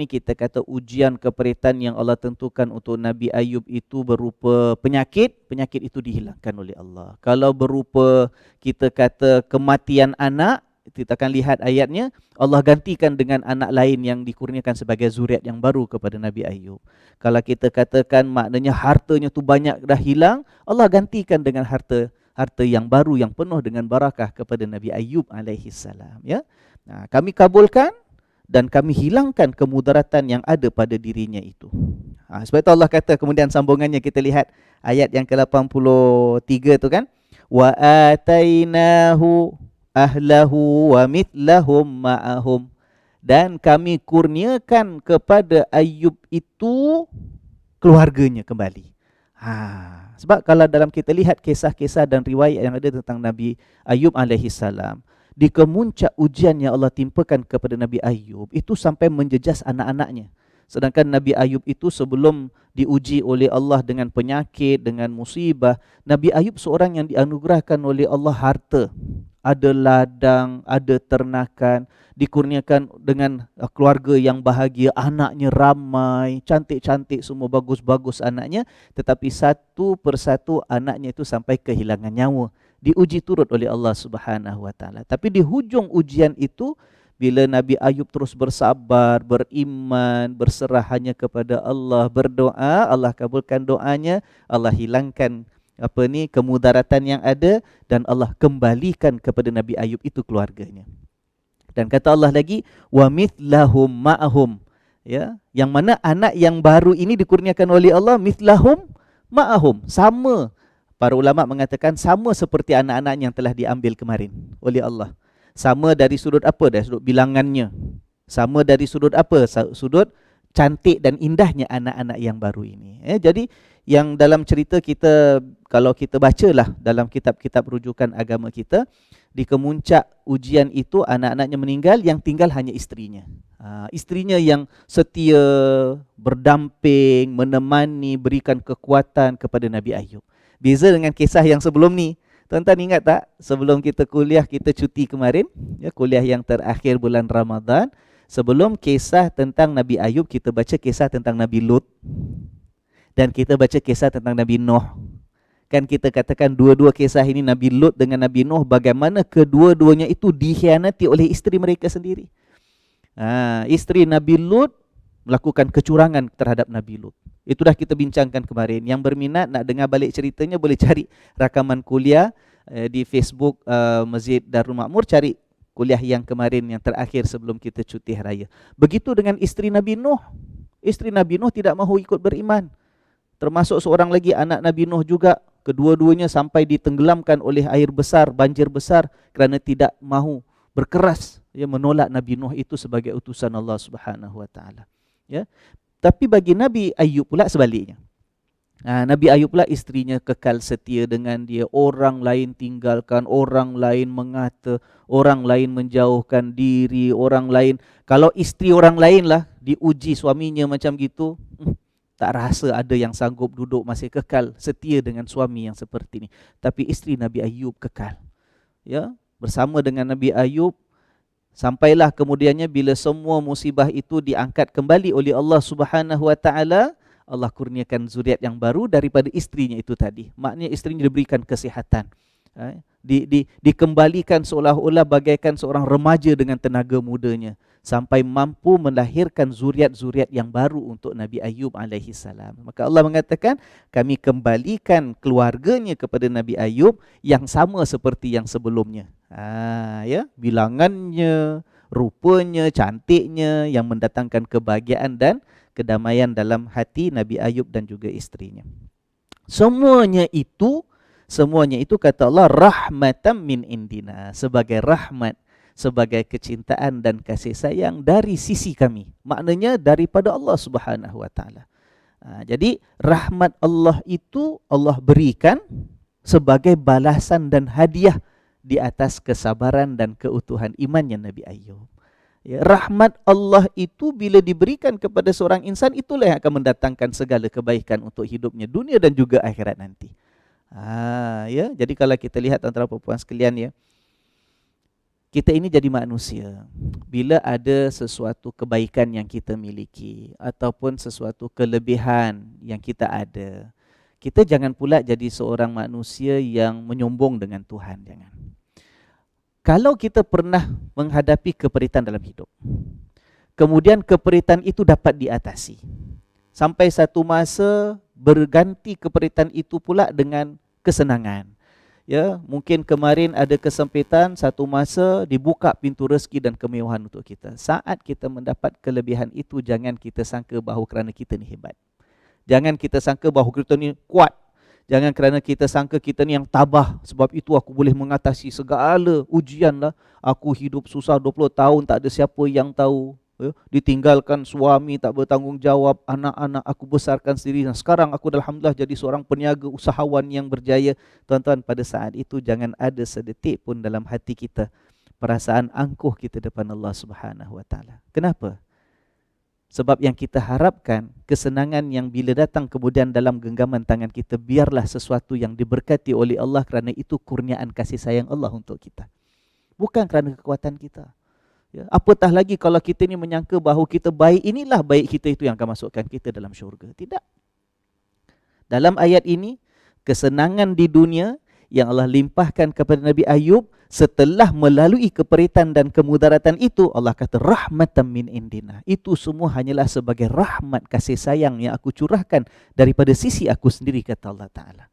kita kata ujian keperitan yang Allah tentukan untuk Nabi Ayub itu berupa penyakit itu dihilangkan oleh Allah. Kalau berupa kita kata kematian anak, kita akan lihat ayatnya, Allah gantikan dengan anak lain yang dikurniakan sebagai zuriat yang baru kepada Nabi Ayub. Kalau kita katakan maknanya hartanya tu banyak dah hilang, Allah gantikan dengan harta yang baru yang penuh dengan barakah kepada Nabi Ayub alaihissalam. Ya, kami kabulkan dan kami hilangkan kemudaratan yang ada pada dirinya itu. Sebab itu Allah kata, kemudian sambungannya kita lihat ayat yang ke-83 tu kan. Wa atainahu ahlahu wa mithlahum ma'ahum. Dan kami kurniakan kepada Ayub itu keluarganya kembali. Sebab kalau dalam kita lihat kisah-kisah dan riwayat yang ada tentang Nabi Ayub alaihissalam, di kemuncak ujian yang Allah timpakan kepada Nabi Ayub itu sampai menjejas anak-anaknya. Sedangkan Nabi Ayub itu sebelum diuji oleh Allah dengan penyakit, dengan musibah, Nabi Ayub seorang yang dianugerahkan oleh Allah harta. Ada ladang, ada ternakan, dikurniakan dengan keluarga yang bahagia, anaknya ramai, cantik-cantik, semua bagus-bagus anaknya, tetapi satu persatu anaknya itu sampai kehilangan nyawa. Diuji turut oleh Allah Subhanahu Wa Taala. Tapi di hujung ujian itu, bila Nabi Ayub terus bersabar, beriman, berserah hanya kepada Allah, berdoa, Allah kabulkan doanya, Allah hilangkan kemudaratan yang ada, dan Allah kembalikan kepada Nabi Ayub itu keluarganya. Dan kata Allah lagi, wa mithlahum ma'ahum, ya, yang mana anak yang baru ini dikurniakan oleh Allah, mithlahum ma'ahum, sama. Para ulama mengatakan sama seperti anak-anak yang telah diambil kemarin oleh Allah. Sama dari sudut apa? Dari sudut bilangannya. Sama dari sudut apa? Sudut cantik dan indahnya anak-anak yang baru ini. Jadi yang dalam cerita kita, kalau kita bacalah dalam kitab-kitab rujukan agama kita, di kemuncak ujian itu anak-anaknya meninggal, yang tinggal hanya istrinya. Istrinya yang setia, berdamping, menemani, berikan kekuatan kepada Nabi Ayub. Beza dengan kisah yang sebelum ni. Tuan-tuan ingat tak, sebelum kita kuliah, kita cuti kemarin, ya, kuliah yang terakhir bulan Ramadan, sebelum kisah tentang Nabi Ayub, kita baca kisah tentang Nabi Lut, dan kita baca kisah tentang Nabi Nuh. Kan kita katakan dua-dua kisah ini, Nabi Lut dengan Nabi Nuh, bagaimana kedua-duanya itu dikhianati oleh isteri mereka sendiri. Isteri Nabi Lut melakukan kecurangan terhadap Nabi Lut. Itu dah kita bincangkan kemarin. Yang berminat nak dengar balik ceritanya, boleh cari rakaman kuliah di Facebook Masjid Darul Makmur, cari kuliah yang kemarin, yang terakhir sebelum kita cuti raya. Begitu dengan isteri Nabi Nuh. Isteri Nabi Nuh tidak mahu ikut beriman. Termasuk seorang lagi anak Nabi Nuh juga. Kedua-duanya sampai ditenggelamkan oleh air besar, banjir besar, kerana tidak mahu berkeras, ya, menolak Nabi Nuh itu sebagai utusan Allah Subhanahu Wa Taala. Ya. Tapi bagi Nabi Ayub pula sebaliknya. Nabi Ayub pula istrinya kekal setia dengan dia. Orang lain tinggalkan, orang lain mengata, orang lain menjauhkan diri, orang lain. Kalau isteri orang lain lah diuji suaminya macam gitu, tak rasa ada yang sanggup duduk masih kekal setia dengan suami yang seperti ini. Tapi isteri Nabi Ayub kekal. Ya, bersama dengan Nabi Ayub. Sampailah kemudiannya bila semua musibah itu diangkat kembali oleh Allah Subhanahu Wa Taala, Allah kurniakan zuriat yang baru daripada istrinya itu tadi. Maknanya istrinya diberikan kesihatan. Dikembalikan seolah-olah bagaikan seorang remaja dengan tenaga mudanya, sampai mampu melahirkan zuriat-zuriat yang baru untuk Nabi Ayub alaihi salam. Maka Allah mengatakan, kami kembalikan keluarganya kepada Nabi Ayub yang sama seperti yang sebelumnya. Ya, bilangannya, rupanya, cantiknya, yang mendatangkan kebahagiaan dan kedamaian dalam hati Nabi Ayub dan juga istrinya. Semuanya itu kata Allah, rahmatan min indina, sebagai rahmat, sebagai kecintaan dan kasih sayang dari sisi kami. Maknanya daripada Allah Subhanahu Wa Taala. Jadi rahmat Allah itu Allah berikan sebagai balasan dan hadiah di atas kesabaran dan keutuhan imannya Nabi Ayub. Ya, rahmat Allah itu bila diberikan kepada seorang insan, itulah yang akan mendatangkan segala kebaikan untuk hidupnya dunia dan juga akhirat nanti. Ya, jadi kalau kita lihat tuan-tuan dan puan sekalian, ya, kita ini jadi manusia. Bila ada sesuatu kebaikan yang kita miliki ataupun sesuatu kelebihan yang kita ada, kita jangan pula jadi seorang manusia yang menyombong dengan Tuhan, jangan. Kalau kita pernah menghadapi keperitan dalam hidup, kemudian keperitan itu dapat diatasi, sampai satu masa berganti keperitan itu pula dengan kesenangan. Ya, mungkin kemarin ada kesempitan, satu masa dibuka pintu rezeki dan kemewahan untuk kita. Saat kita mendapat kelebihan itu, jangan kita sangka bahawa kerana kita ni hebat. Jangan kita sangka bahawa kita ni kuat. Jangan kerana kita sangka kita ni yang tabah, sebab itu aku boleh mengatasi segala ujian lah. Aku hidup susah 20 tahun, tak ada siapa yang tahu. Ditinggalkan suami, tak bertanggungjawab, anak-anak aku besarkan sendiri, dan sekarang aku alhamdulillah jadi seorang peniaga usahawan yang berjaya. Tuan-tuan, pada saat itu jangan ada sedetik pun dalam hati kita perasaan angkuh kita depan Allah Subhanahu Wa Taala. Kenapa? Sebab yang kita harapkan, kesenangan yang bila datang kemudian dalam genggaman tangan kita, biarlah sesuatu yang diberkati oleh Allah kerana itu kurniaan kasih sayang Allah untuk kita. Bukan kerana kekuatan kita. Ya, apatah lagi kalau kita ni menyangka bahawa kita baik, inilah baik kita itu yang akan masukkan kita dalam syurga. Tidak. Dalam ayat ini, kesenangan di dunia yang Allah limpahkan kepada Nabi Ayub, setelah melalui keperitan dan kemudaratan itu, Allah kata rahmatan min indina. Itu semua hanyalah sebagai rahmat kasih sayang yang aku curahkan daripada sisi aku sendiri, kata Allah Ta'ala.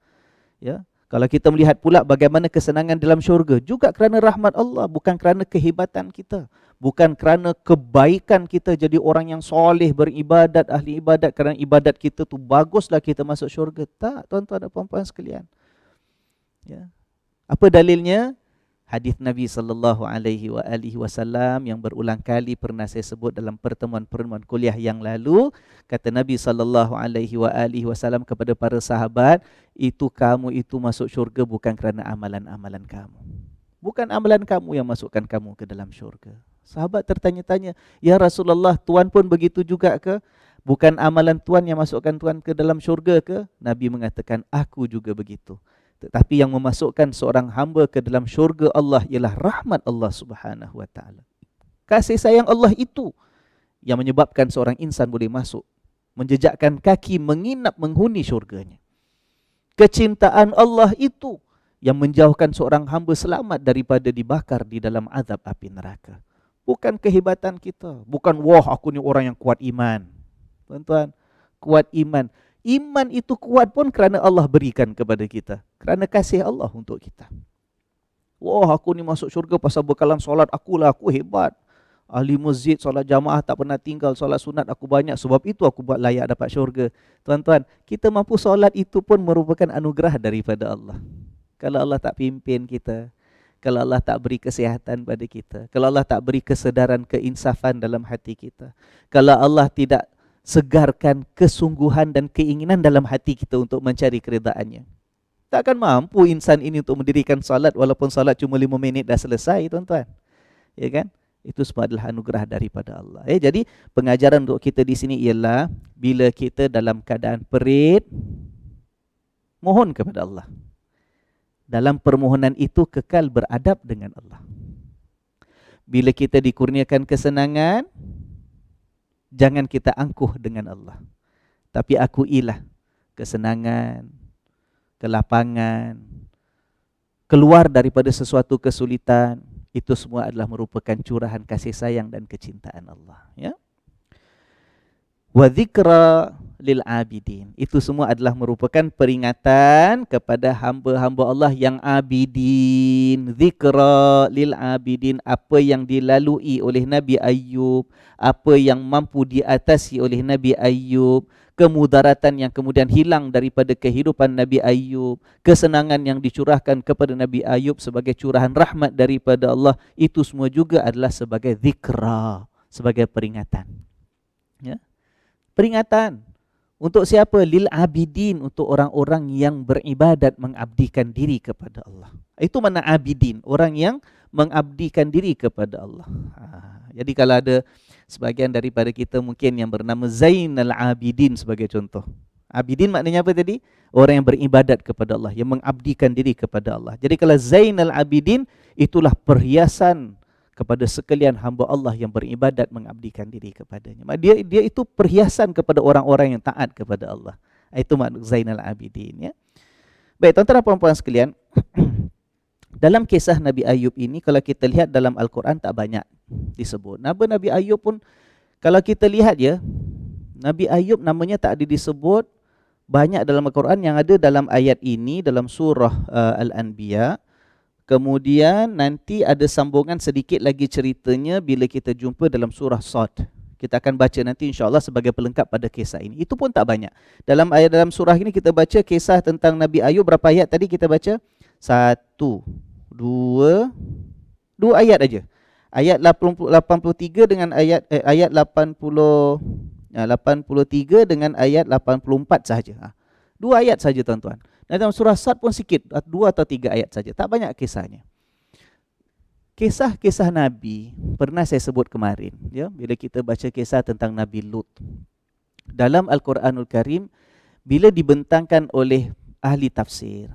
Ya, kalau kita melihat pula bagaimana kesenangan dalam syurga, juga kerana rahmat Allah, bukan kerana kehebatan kita, bukan kerana kebaikan kita jadi orang yang soleh, beribadat, ahli ibadat, kerana ibadat kita tu baguslah kita masuk syurga. Tak, tuan-tuan dan puan-puan sekalian. Ya. Apa dalilnya? Hadis Nabi SAW yang berulang kali pernah saya sebut dalam pertemuan-pertemuan kuliah yang lalu. Kata Nabi SAW kepada para sahabat, kamu itu masuk syurga bukan kerana amalan-amalan kamu. Bukan amalan kamu yang masukkan kamu ke dalam syurga. Sahabat tertanya-tanya, ya Rasulullah, Tuhan pun begitu juga ke? Bukan amalan Tuhan yang masukkan Tuhan ke dalam syurga ke? Nabi mengatakan, aku juga begitu. Tetapi yang memasukkan seorang hamba ke dalam syurga Allah ialah rahmat Allah Subhanahu wa taala. Kasih sayang Allah itu yang menyebabkan seorang insan boleh masuk, menjejakkan kaki menginap menghuni syurganya. Kecintaan Allah itu yang menjauhkan seorang hamba selamat daripada dibakar di dalam azab api neraka. Bukan kehebatan kita, bukan wah aku ni orang yang kuat iman. Tuan-tuan, kuat iman. Iman itu kuat pun kerana Allah berikan kepada kita. Kerana kasih Allah untuk kita. Wah, aku ni masuk syurga pasal bekalan solat akulah, aku hebat. Ahli masjid, solat jamaah tak pernah tinggal, solat sunat aku banyak. Sebab itu aku buat layak dapat syurga. Tuan-tuan, kita mampu solat itu pun merupakan anugerah daripada Allah. Kalau Allah tak pimpin kita, kalau Allah tak beri kesihatan pada kita, kalau Allah tak beri kesedaran, keinsafan dalam hati kita, kalau Allah tidak segarkan kesungguhan dan keinginan dalam hati kita untuk mencari keredaannya, takkan mampu insan ini untuk mendirikan salat walaupun salat cuma 5 minit dah selesai, tuan-tuan. Ya kan? Itu semua adalah anugerah daripada Allah. Jadi pengajaran untuk kita di sini ialah bila kita dalam keadaan perit, mohon kepada Allah. Dalam permohonan itu kekal beradab dengan Allah. Bila kita dikurniakan kesenangan, jangan kita angkuh dengan Allah. Tapi akuilah kesenangan, kelapangan, keluar daripada sesuatu kesulitan, itu semua adalah merupakan curahan kasih sayang dan kecintaan Allah. Ya. Wa dzikra lil abidin. Itu semua adalah merupakan peringatan kepada hamba-hamba Allah yang abidin. Dzikra lil abidin, apa yang dilalui oleh Nabi Ayub, apa yang mampu diatasi oleh Nabi Ayub, kemudaratan yang kemudian hilang daripada kehidupan Nabi Ayub, kesenangan yang dicurahkan kepada Nabi Ayub sebagai curahan rahmat daripada Allah, itu semua juga adalah sebagai dzikra, sebagai peringatan. Ya. Peringatan untuk siapa? Lil abidin, untuk orang-orang yang beribadat, mengabdikan diri kepada Allah. Itu mana abidin, orang yang mengabdikan diri kepada Allah. Jadi kalau ada sebagian daripada kita mungkin yang bernama Zainal Abidin sebagai contoh. Abidin maknanya apa tadi? Orang yang beribadat kepada Allah, yang mengabdikan diri kepada Allah. Jadi kalau Zainal Abidin, itulah perhiasan kepada sekalian hamba Allah yang beribadat, mengabdikan diri kepadanya. Dia itu perhiasan kepada orang-orang yang taat kepada Allah. Itu makna Zainal Abidin. Ya. Baik, tuan-tuan dan puan-puan sekalian, dalam kisah Nabi Ayub ini, kalau kita lihat dalam Al-Quran tak banyak disebut. Nama Nabi Ayub pun, kalau kita lihat ya, Nabi Ayub namanya tak ada disebut banyak dalam Al-Quran. Yang ada dalam ayat ini, dalam surah Al-Anbiya. Kemudian nanti ada sambungan sedikit lagi ceritanya bila kita jumpa dalam surah Sad. Kita akan baca nanti insya-Allah sebagai pelengkap pada kisah ini. Itu pun tak banyak. Dalam surah ini kita baca kisah tentang Nabi Ayub. Berapa ayat tadi kita baca? 1, 2 ayat aja. Ayat 83 dengan ayat 83 dengan ayat 84 sahaja. 2 ayat saja, tuan-tuan. Dan dalam surah Sad pun sikit, 2 atau 3 ayat saja. Tak banyak kisahnya. Kisah-kisah Nabi pernah saya sebut kemarin, ya, bila kita baca kisah tentang Nabi Lut. Dalam Al-Quranul Karim, bila dibentangkan oleh ahli tafsir,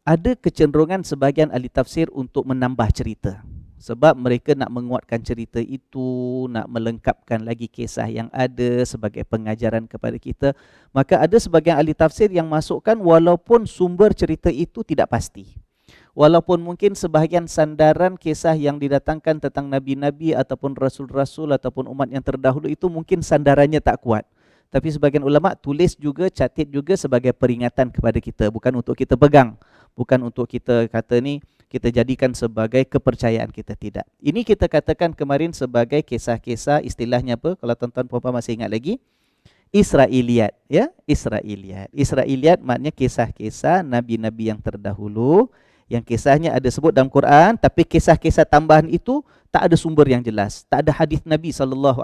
ada kecenderungan sebahagian ahli tafsir untuk menambah cerita. Sebab mereka nak menguatkan cerita itu, nak melengkapkan lagi kisah yang ada sebagai pengajaran kepada kita. Maka ada sebahagian ahli tafsir yang masukkan walaupun sumber cerita itu tidak pasti. Walaupun mungkin sebahagian sandaran kisah yang didatangkan tentang nabi-nabi ataupun rasul-rasul ataupun umat yang terdahulu itu mungkin sandarannya tak kuat. Tapi sebahagian ulama tulis juga, catat juga sebagai peringatan kepada kita, bukan untuk kita pegang, bukan untuk kita kata ni kita jadikan sebagai kepercayaan kita, tidak. Ini kita katakan kemarin sebagai kisah-kisah, istilahnya apa kalau tuan-tuan puan-puan masih ingat lagi? Israiliyat, ya, Israiliyat. Israiliyat maknanya kisah-kisah nabi-nabi yang terdahulu yang kisahnya ada sebut dalam Quran, tapi kisah-kisah tambahan itu tak ada sumber yang jelas, tak ada hadis Nabi SAW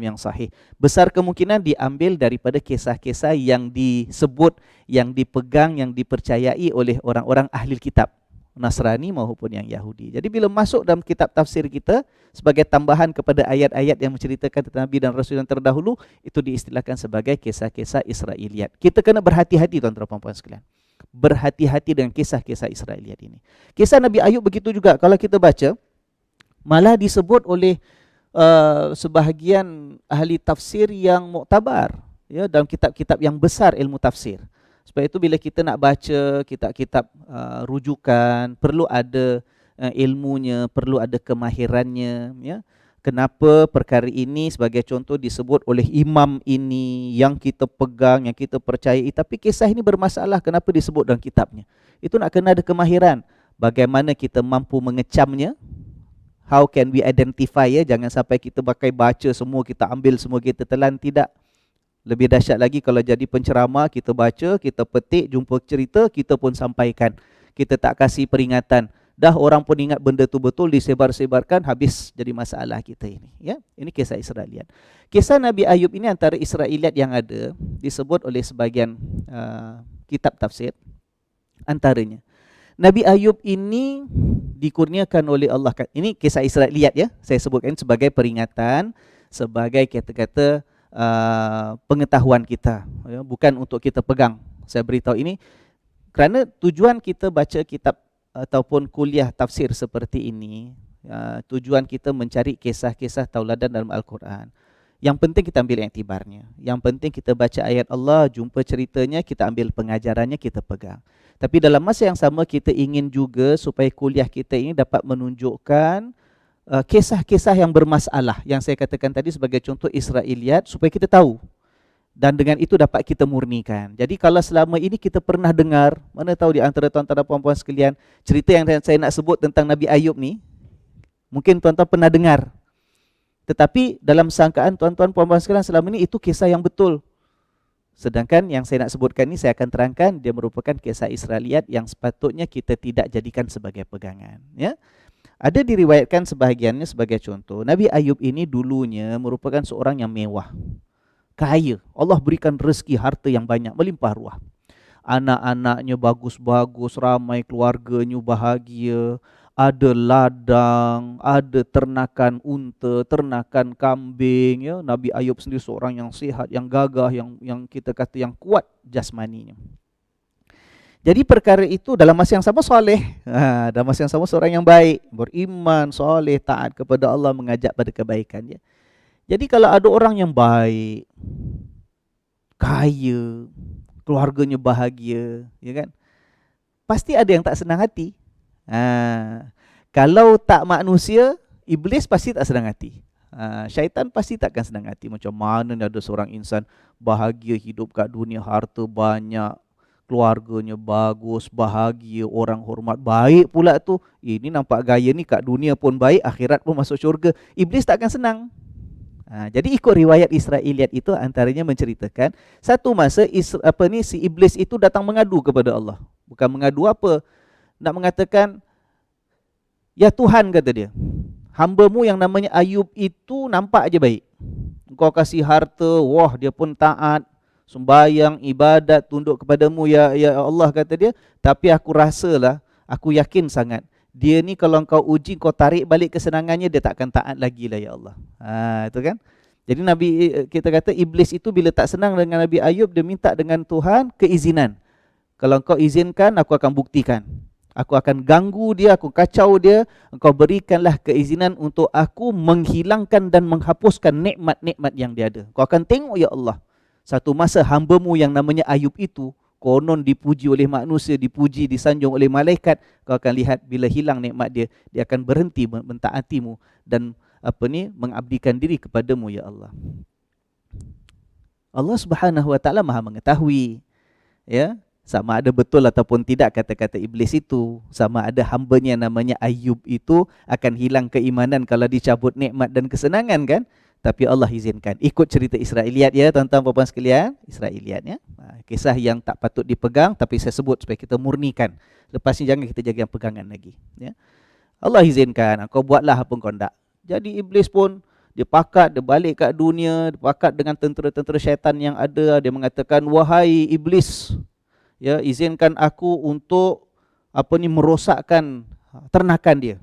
yang sahih. Besar kemungkinan diambil daripada kisah-kisah yang disebut, yang dipegang, yang dipercayai oleh orang-orang ahli kitab, Nasrani maupun yang Yahudi. Jadi bila masuk dalam kitab tafsir kita sebagai tambahan kepada ayat-ayat yang menceritakan tentang Nabi dan Rasul yang terdahulu, itu diistilahkan sebagai kisah-kisah Israiliyat. Kita kena berhati-hati tuan-tuan dan puan-puan sekalian. Berhati-hati dengan kisah-kisah Israiliyat ini. Kisah Nabi Ayub begitu juga. Kalau kita baca, malah disebut oleh sebahagian ahli tafsir yang muktabar, ya, dalam kitab-kitab yang besar ilmu tafsir. Sebab itu bila kita nak baca kitab-kitab rujukan, perlu ada ilmunya, perlu ada kemahirannya, ya. Kenapa perkara ini sebagai contoh disebut oleh imam ini yang kita pegang, yang kita percayai, tapi kisah ini bermasalah, kenapa disebut dalam kitabnya? Itu nak kena ada kemahiran. Bagaimana kita mampu mengecamnya? How can we identify, ya? Jangan sampai kita pakai baca semua, kita ambil semua, kita telan, tidak. Lebih dahsyat lagi kalau jadi penceramah, kita baca, kita petik, jumpa cerita, kita pun sampaikan. Kita tak kasih peringatan. Dah orang pun ingat benda tu betul, disebar-sebarkan, habis jadi masalah kita ini, ya. Ini kisah Israiliyat. Kisah Nabi Ayub ini antara Israiliyat yang ada, disebut oleh sebagian kitab tafsir. Antaranya Nabi Ayub ini dikurniakan oleh Allah. Ini kisah Israiliyat, ya. Saya sebutkan sebagai peringatan, sebagai kata-kata pengetahuan kita, ya, bukan untuk kita pegang. Saya beritahu ini kerana tujuan kita baca kitab ataupun kuliah tafsir seperti ini, tujuan kita mencari kisah-kisah tauladan dalam Al-Quran. Yang penting kita ambil iktibarnya. Yang penting kita baca ayat Allah, jumpa ceritanya, kita ambil pengajarannya, kita pegang. Tapi dalam masa yang sama kita ingin juga supaya kuliah kita ini dapat menunjukkan kisah-kisah yang bermasalah, yang saya katakan tadi sebagai contoh Israiliyat, supaya kita tahu. Dan dengan itu dapat kita murnikan. Jadi kalau selama ini kita pernah dengar, mana tahu di antara tuan-tuan dan puan-puan sekalian, cerita yang saya nak sebut tentang Nabi Ayub ni, mungkin tuan-tuan pernah dengar. Tetapi dalam sangkaan tuan-tuan puan-puan sekalian selama ini itu kisah yang betul. Sedangkan yang saya nak sebutkan ni saya akan terangkan, dia merupakan kisah Israiliyat yang sepatutnya kita tidak jadikan sebagai pegangan, ya. Ada diriwayatkan sebahagiannya sebagai contoh, Nabi Ayub ini dulunya merupakan seorang yang mewah, kaya. Allah berikan rezeki harta yang banyak, melimpah ruah. Anak-anaknya bagus-bagus, ramai keluarganya, bahagia. Ada ladang, ada ternakan unta, ternakan kambing, ya. Nabi Ayub sendiri seorang yang sihat, yang gagah, yang kita kata yang kuat jasmaninya. Jadi perkara itu dalam masa yang sama soleh. Dalam masa yang sama seorang yang baik, beriman, soleh, taat kepada Allah, mengajak pada kebaikan, ya. Jadi kalau ada orang yang baik, kaya, keluarganya bahagia, ya kan, pasti ada yang tak senang hati. Kalau tak manusia, iblis pasti tak senang hati. Syaitan pasti takkan senang hati. Macam mana ada seorang insan bahagia hidup kat dunia, harta banyak, keluarganya bagus, bahagia, orang hormat, baik pula tu. Ini nampak gaya ni kat dunia pun baik, akhirat pun masuk syurga. Iblis takkan senang. Jadi ikut riwayat Israiliyat itu antaranya menceritakan satu masa si iblis itu datang mengadu kepada Allah. Bukan mengadu apa, nak mengatakan, ya Tuhan, kata dia, hamba-Mu yang namanya Ayub itu nampak aja baik. Engkau kasih harta, wah dia pun taat, sembahyang, ibadat, tunduk kepadamu ya Allah, kata dia. Tapi aku rasalah, aku yakin sangat, Dia ni kalau kau uji, kau tarik balik kesenangannya, dia tak akan taat lagi lah ya Allah. Itu kan. Jadi kita kata iblis itu bila tak senang dengan Nabi Ayub, dia minta dengan Tuhan keizinan. Kalau engkau izinkan, aku akan buktikan. Aku akan ganggu dia, aku kacau dia. Engkau berikanlah keizinan untuk aku menghilangkan dan menghapuskan nikmat-nikmat yang dia ada. Kau akan tengok ya Allah, satu masa hamba-Mu yang namanya Ayub itu konon dipuji oleh manusia, dipuji, disanjung oleh malaikat. Kau akan lihat bila hilang nikmat dia, dia akan berhenti mentaati-Mu dan mengabdikan diri kepada-Mu ya Allah. Allah Subhanahu wa taala Maha mengetahui, ya, sama ada betul ataupun tidak kata-kata iblis itu, sama ada hamba-Nya namanya Ayub itu akan hilang keimanan kalau dicabut nikmat dan kesenangan kan. Tapi Allah izinkan. Ikut cerita Israiliyat ya tuan-tuan puan-puan sekalian, Israiliyat ya. Kisah yang tak patut dipegang, tapi saya sebut supaya kita murnikan. Lepas ni jangan kita jaga yang pegangan lagi ya. Allah izinkan, kau buatlah apa kau nak. Jadi iblis pun dia pakat, dia balik kat dunia, dia pakat dengan tentera-tentera syaitan yang ada. Dia mengatakan, wahai iblis, ya, izinkan aku untuk merosakkan ternakan dia.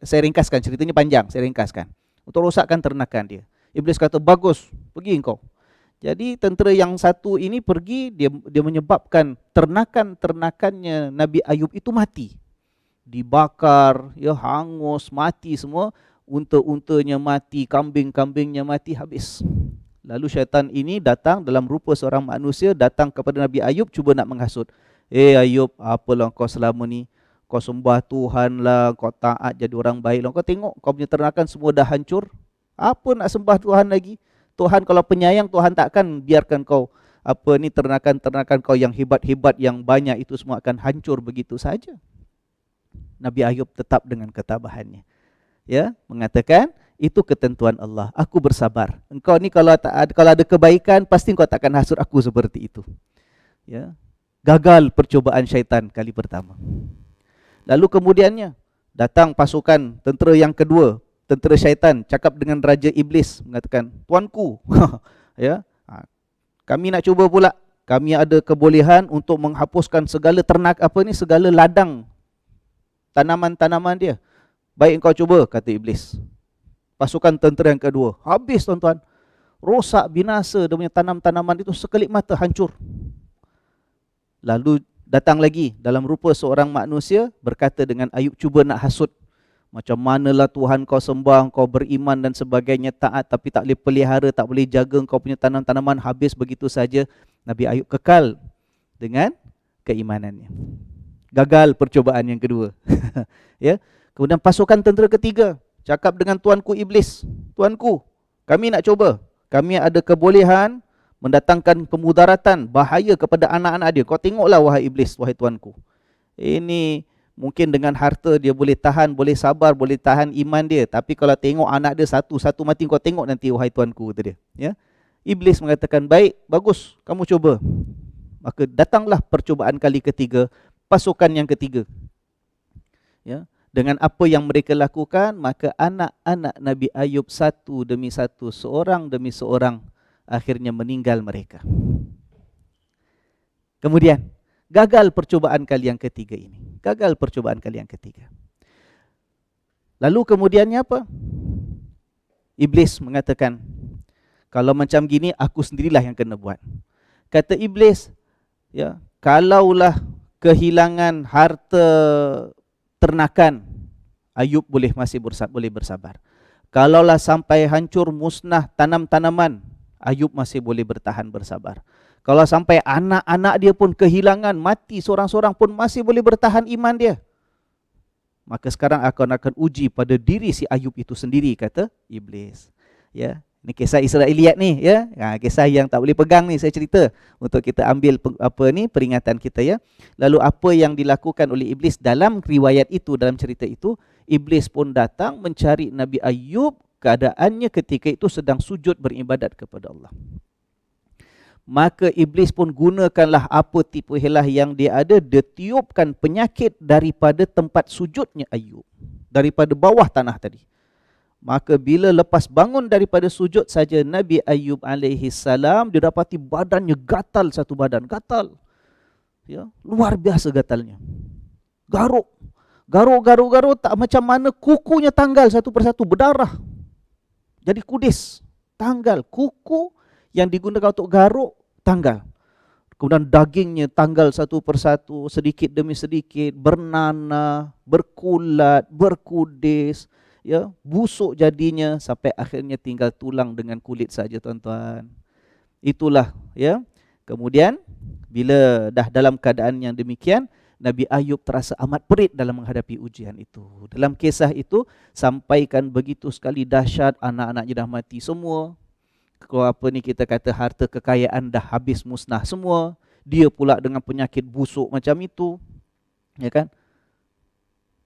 Saya ringkaskan, ceritanya panjang, saya ringkaskan. Untuk rosakkan ternakan dia. Iblis kata, bagus, pergi engkau. Jadi tentera yang satu ini pergi, dia menyebabkan ternakan-ternakannya Nabi Ayub itu mati. Dibakar, ya, hangus, mati semua. Unta-untanya mati, kambing-kambingnya mati, habis. Lalu syaitan ini datang dalam rupa seorang manusia, datang kepada Nabi Ayub, cuba nak menghasut. Ayub, apalah kau selama ni? Kau sembah Tuhan lah, kau taat jadi orang baik lah. Kau tengok, kau punya ternakan semua dah hancur. Apa nak sembah Tuhan lagi? Tuhan kalau penyayang, Tuhan takkan biarkan kau ternakan-ternakan kau yang hebat-hebat, yang banyak itu semua akan hancur begitu saja. Nabi Ayub tetap dengan ketabahannya. Ya, mengatakan, itu ketentuan Allah. Aku bersabar. Engkau ni kalau ada kebaikan, pasti engkau takkan hasut aku seperti itu. Ya. Gagal percubaan syaitan kali pertama. Lalu kemudiannya datang pasukan tentera yang kedua, tentera syaitan, cakap dengan Raja Iblis, mengatakan, tuanku, ya, kami nak cuba pula. Kami ada kebolehan untuk menghapuskan segala segala ladang tanaman-tanaman dia. Baik engkau cuba, kata Iblis. Pasukan tentera yang kedua, habis tuan-tuan. Rosak, binasa, dia punya tanam-tanaman itu sekelip mata hancur. Lalu datang lagi dalam rupa seorang manusia, berkata dengan Ayub, cuba nak hasut. Macam manalah Tuhan kau sembah, kau beriman dan sebagainya, taat tapi tak boleh pelihara, tak boleh jaga kau punya tanam-tanaman, habis begitu saja. Nabi Ayub kekal dengan keimanannya. Gagal percubaan yang kedua. Ya. Kemudian pasukan tentera ketiga cakap dengan tuanku Iblis, tuanku, kami nak cuba. Kami ada kebolehan mendatangkan kemudaratan, bahaya kepada anak-anak dia. Kau tengoklah wahai Iblis, wahai tuanku. Ini mungkin dengan harta dia boleh tahan, boleh sabar, boleh tahan iman dia. Tapi kalau tengok anak dia satu-satu mati, kau tengok nanti wahai tuanku, kata dia. Ya? Iblis mengatakan, baik, bagus, kamu cuba. Maka datanglah percubaan kali ketiga, pasukan yang ketiga. Ya? Dengan apa yang mereka lakukan, maka anak-anak Nabi Ayub satu demi satu, seorang demi seorang, akhirnya meninggal mereka. Kemudian, gagal percubaan kali yang ketiga ini. Gagal percubaan kali yang ketiga. Lalu kemudiannya apa? Iblis mengatakan, kalau macam gini, aku sendirilah yang kena buat. Kata Iblis, ya, kalaulah kehilangan harta ternakan, Ayub masih boleh bersabar. Kalaulah sampai hancur musnah tanam-tanaman, Ayub masih boleh bertahan bersabar. Kalau sampai anak-anak dia pun kehilangan, mati seorang-seorang pun masih boleh bertahan iman dia. Maka sekarang akan uji pada diri si Ayub itu sendiri, kata Iblis. Ya, ini kisah Israiliyat ni, ya. Kisah yang tak boleh pegang ni saya cerita untuk kita ambil peringatan kita, ya. Lalu apa yang dilakukan oleh Iblis dalam riwayat itu, dalam cerita itu, Iblis pun datang mencari Nabi Ayub, keadaannya ketika itu sedang sujud beribadat kepada Allah. Maka Iblis pun gunakanlah apa tipu helah yang dia ada, dia tiupkan penyakit daripada tempat sujudnya Ayub, daripada bawah tanah tadi. Maka bila lepas bangun daripada sujud saja, Nabi Ayub alaihi salam, dia dapati badannya gatal, satu badan gatal. Ya, luar biasa gatalnya. Garuk. Garuk-garuk tak macam mana kukunya tanggal satu persatu, berdarah. Jadi kudis, tanggal. Kuku yang digunakan untuk garuk, tanggal. Kemudian dagingnya tanggal satu persatu, sedikit demi sedikit, bernanah, berkulat, berkudis, ya, busuk jadinya sampai akhirnya tinggal tulang dengan kulit saja, tuan-tuan. Itulah, ya. Kemudian bila dah dalam keadaan yang demikian, Nabi Ayub terasa amat perit dalam menghadapi ujian itu. Dalam kisah itu sampaikan begitu sekali dahsyat, anak-anaknya dah mati semua. Kalau apa ni kita kata harta kekayaan dah habis musnah semua. Dia pula dengan penyakit busuk macam itu. Ya kan?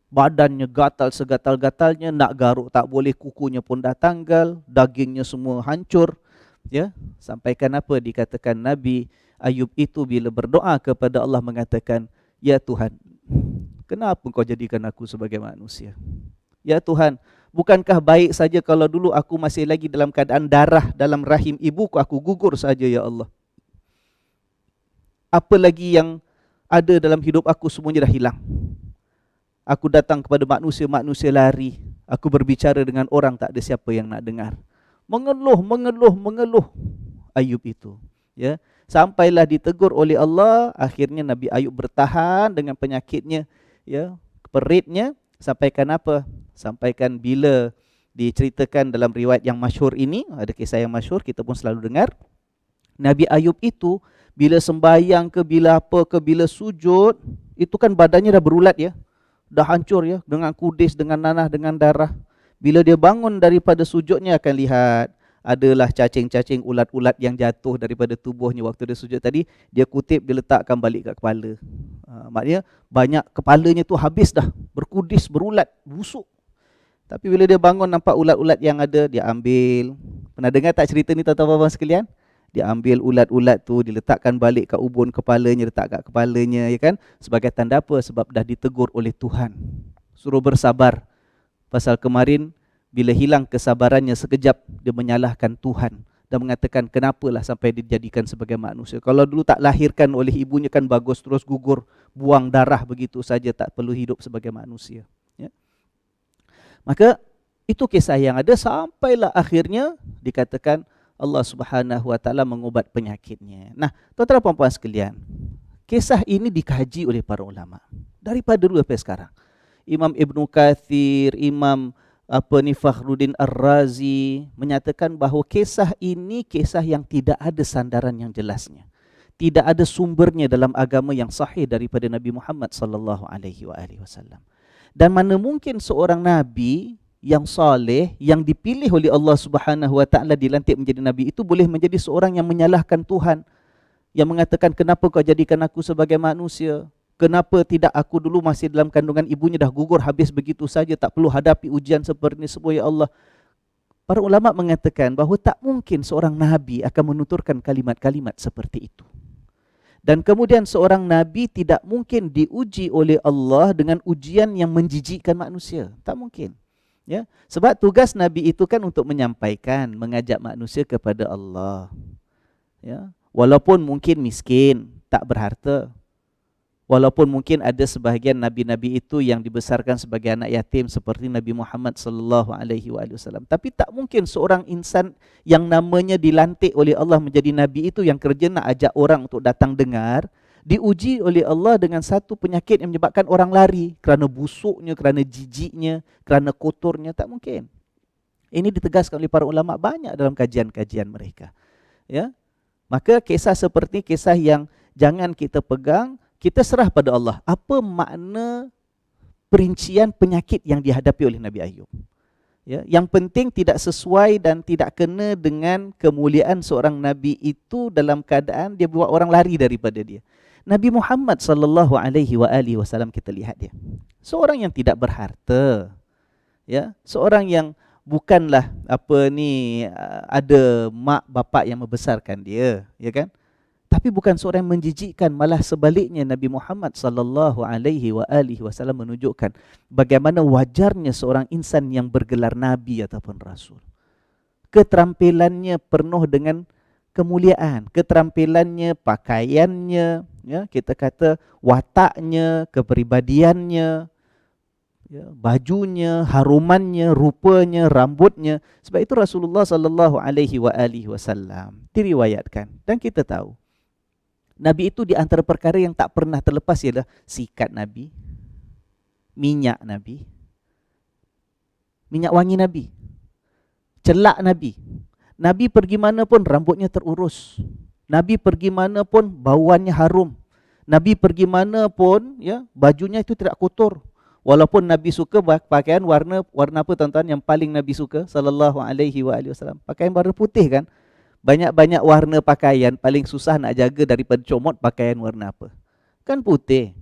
Badannya gatal segatal-gatalnya, nak garuk tak boleh, kukunya pun dah tanggal, dagingnya semua hancur. Ya, sampaikan apa dikatakan Nabi Ayub itu bila berdoa kepada Allah mengatakan, "Ya Tuhan, kenapa kau jadikan aku sebagai manusia? Ya Tuhan, bukankah baik saja kalau dulu aku masih lagi dalam keadaan darah dalam rahim ibuku, aku gugur saja ya Allah. Apa lagi yang ada dalam hidup aku semuanya dah hilang. Aku datang kepada manusia, manusia lari. Aku berbicara dengan orang, tak ada siapa yang nak dengar." Mengeluh Ayub itu. Ya, sampailah ditegur oleh Allah, akhirnya Nabi Ayub bertahan dengan penyakitnya, ya, peritnya. Sampaikan apa? Sampaikan bila diceritakan dalam riwayat yang masyhur ini, ada kisah yang masyhur kita pun selalu dengar. Nabi Ayub itu bila sembahyang ke, bila apa ke, bila sujud, itu kan badannya dah berulat ya. Dah hancur ya, dengan kudis, dengan nanah, dengan darah. Bila dia bangun daripada sujudnya akan lihat adalah cacing-cacing ulat-ulat yang jatuh daripada tubuhnya waktu dia sujud tadi. Dia kutip, dia letakkan balik kat kepala. Maknanya banyak kepalanya tu habis dah, berkudis, berulat, busuk. Tapi bila dia bangun nampak ulat-ulat yang ada, dia ambil. Pernah dengar tak cerita ni tuan-tuan sekalian? Dia ambil ulat-ulat tu, diletakkan balik kat ubun kepalanya, letak kat kepalanya, ya kan? Sebagai tanda apa? Sebab dah ditegur oleh Tuhan. Suruh bersabar. Pasal kemarin bila hilang kesabarannya sekejap, dia menyalahkan Tuhan dan mengatakan kenapalah sampai dijadikan sebagai manusia. Kalau dulu tak lahirkan oleh ibunya kan bagus, terus gugur, buang darah begitu saja, tak perlu hidup sebagai manusia. Ya. Maka itu kisah yang ada sampailah akhirnya dikatakan Allah Subhanahu Wa Taala mengubat penyakitnya. Nah, tuan-tuan dan puan-puan sekalian, kisah ini dikaji oleh para ulama daripada dulu sampai sekarang. Imam Ibn Kathir, Imam Fakhruddin Ar-Razi menyatakan bahawa kisah ini kisah yang tidak ada sandaran yang jelasnya. Tidak ada sumbernya dalam agama yang sahih daripada Nabi Muhammad sallallahu alaihi wasallam. Dan mana mungkin seorang nabi yang soleh, yang dipilih oleh Allah Subhanahu Wa Taala dilantik menjadi nabi itu boleh menjadi seorang yang menyalahkan Tuhan, yang mengatakan kenapa kau jadikan aku sebagai manusia? Kenapa tidak aku dulu masih dalam kandungan ibunya dah gugur habis begitu saja, tak perlu hadapi ujian seperti ini semua ya Allah. Para ulama mengatakan bahawa tak mungkin seorang nabi akan menuturkan kalimat-kalimat seperti itu. Dan kemudian seorang nabi tidak mungkin diuji oleh Allah dengan ujian yang menjijikkan manusia. Tak mungkin. Ya, sebab tugas nabi itu kan untuk menyampaikan, mengajak manusia kepada Allah. Ya, walaupun mungkin miskin, tak berharta. Walaupun mungkin ada sebahagian nabi-nabi itu yang dibesarkan sebagai anak yatim seperti Nabi Muhammad sallallahu alaihi wasallam, tapi tak mungkin seorang insan yang namanya dilantik oleh Allah menjadi nabi itu yang kerja nak ajak orang untuk datang dengar, diuji oleh Allah dengan satu penyakit yang menyebabkan orang lari kerana busuknya, kerana jijiknya, kerana kotornya. Tak mungkin. Ini ditegaskan oleh para ulama banyak dalam kajian-kajian mereka. Ya. Maka kisah seperti kisah yang jangan kita pegang. Kita serah pada Allah. Apa makna perincian penyakit yang dihadapi oleh Nabi Ayub? Ya, yang penting tidak sesuai dan tidak kena dengan kemuliaan seorang Nabi itu dalam keadaan dia buat orang lari daripada dia. Nabi Muhammad sallallahu alaihi wasallam kita lihat dia. Seorang yang tidak berharta. Ya, seorang yang bukanlah ada mak bapak yang membesarkan dia, ya kan? Tapi bukan seorang yang menjijikkan, malah sebaliknya Nabi Muhammad sallallahu alaihi wasallam menunjukkan bagaimana wajarnya seorang insan yang bergelar nabi ataupun rasul. Keterampilannya penuh dengan kemuliaan, keterampilannya, pakaiannya, ya, kita kata wataknya, kepribadiannya, Ya, bajunya, harumannya, rupanya, rambutnya. Sebab itu Rasulullah sallallahu alaihi wasallam diriwayatkan dan kita tahu Nabi itu di antara perkara yang tak pernah terlepas ialah sikat Nabi, minyak Nabi, minyak wangi Nabi, celak Nabi. Nabi pergi mana pun rambutnya terurus. Nabi pergi mana pun bauannya harum. Nabi pergi mana pun ya bajunya itu tidak kotor. Walaupun Nabi suka pakaian warna apa tuan-tuan yang paling Nabi suka sallallahu alaihi wasallam? Pakaian warna putih kan? Banyak-banyak warna pakaian paling susah nak jaga daripada comot pakaian warna apa? Kan putih.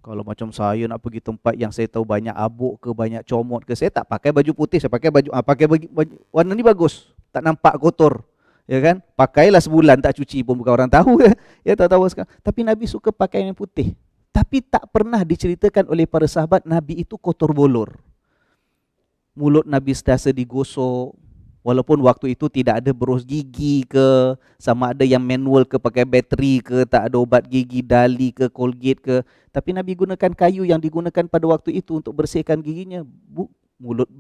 Kalau macam saya nak pergi tempat yang saya tahu banyak abuk ke banyak comot ke, saya tak pakai baju putih, saya pakai baju warna ni bagus, tak nampak kotor. Ya kan? Pakailah sebulan tak cuci pun bukan orang tahu ya tak tahu sekarang. Tapi Nabi suka pakaian yang putih. Tapi tak pernah diceritakan oleh para sahabat Nabi itu kotor bolor. Mulut Nabi sentiasa digosok. Walaupun waktu itu tidak ada berus gigi ke, sama ada yang manual ke pakai bateri ke, tak ada obat gigi, Dali ke, Colgate ke. Tapi Nabi gunakan kayu yang digunakan pada waktu itu untuk bersihkan giginya. Mulut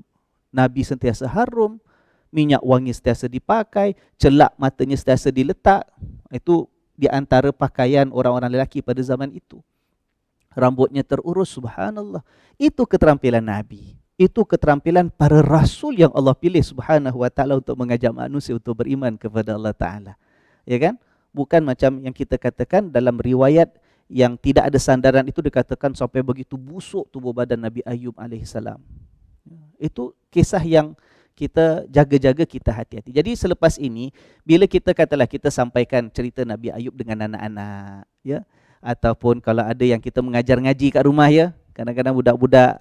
Nabi sentiasa harum. Minyak wangi sentiasa dipakai. Celak matanya sentiasa diletak. Itu di antara pakaian orang-orang lelaki pada zaman itu. Rambutnya terurus, subhanallah. Itu keterampilan Nabi. Itu keterampilan para rasul yang Allah pilih subhanahu wa ta'ala untuk mengajak manusia untuk beriman kepada Allah Ta'ala. Ya kan? Bukan macam yang kita katakan dalam riwayat yang tidak ada sandaran itu dikatakan sampai begitu busuk tubuh badan Nabi Ayub alaihissalam. Itu kisah yang kita jaga-jaga, kita hati-hati. Jadi selepas ini, bila kita katalah kita sampaikan cerita Nabi Ayub dengan anak-anak, ya, ataupun kalau ada yang kita mengajar ngaji kat rumah ya, kadang-kadang budak-budak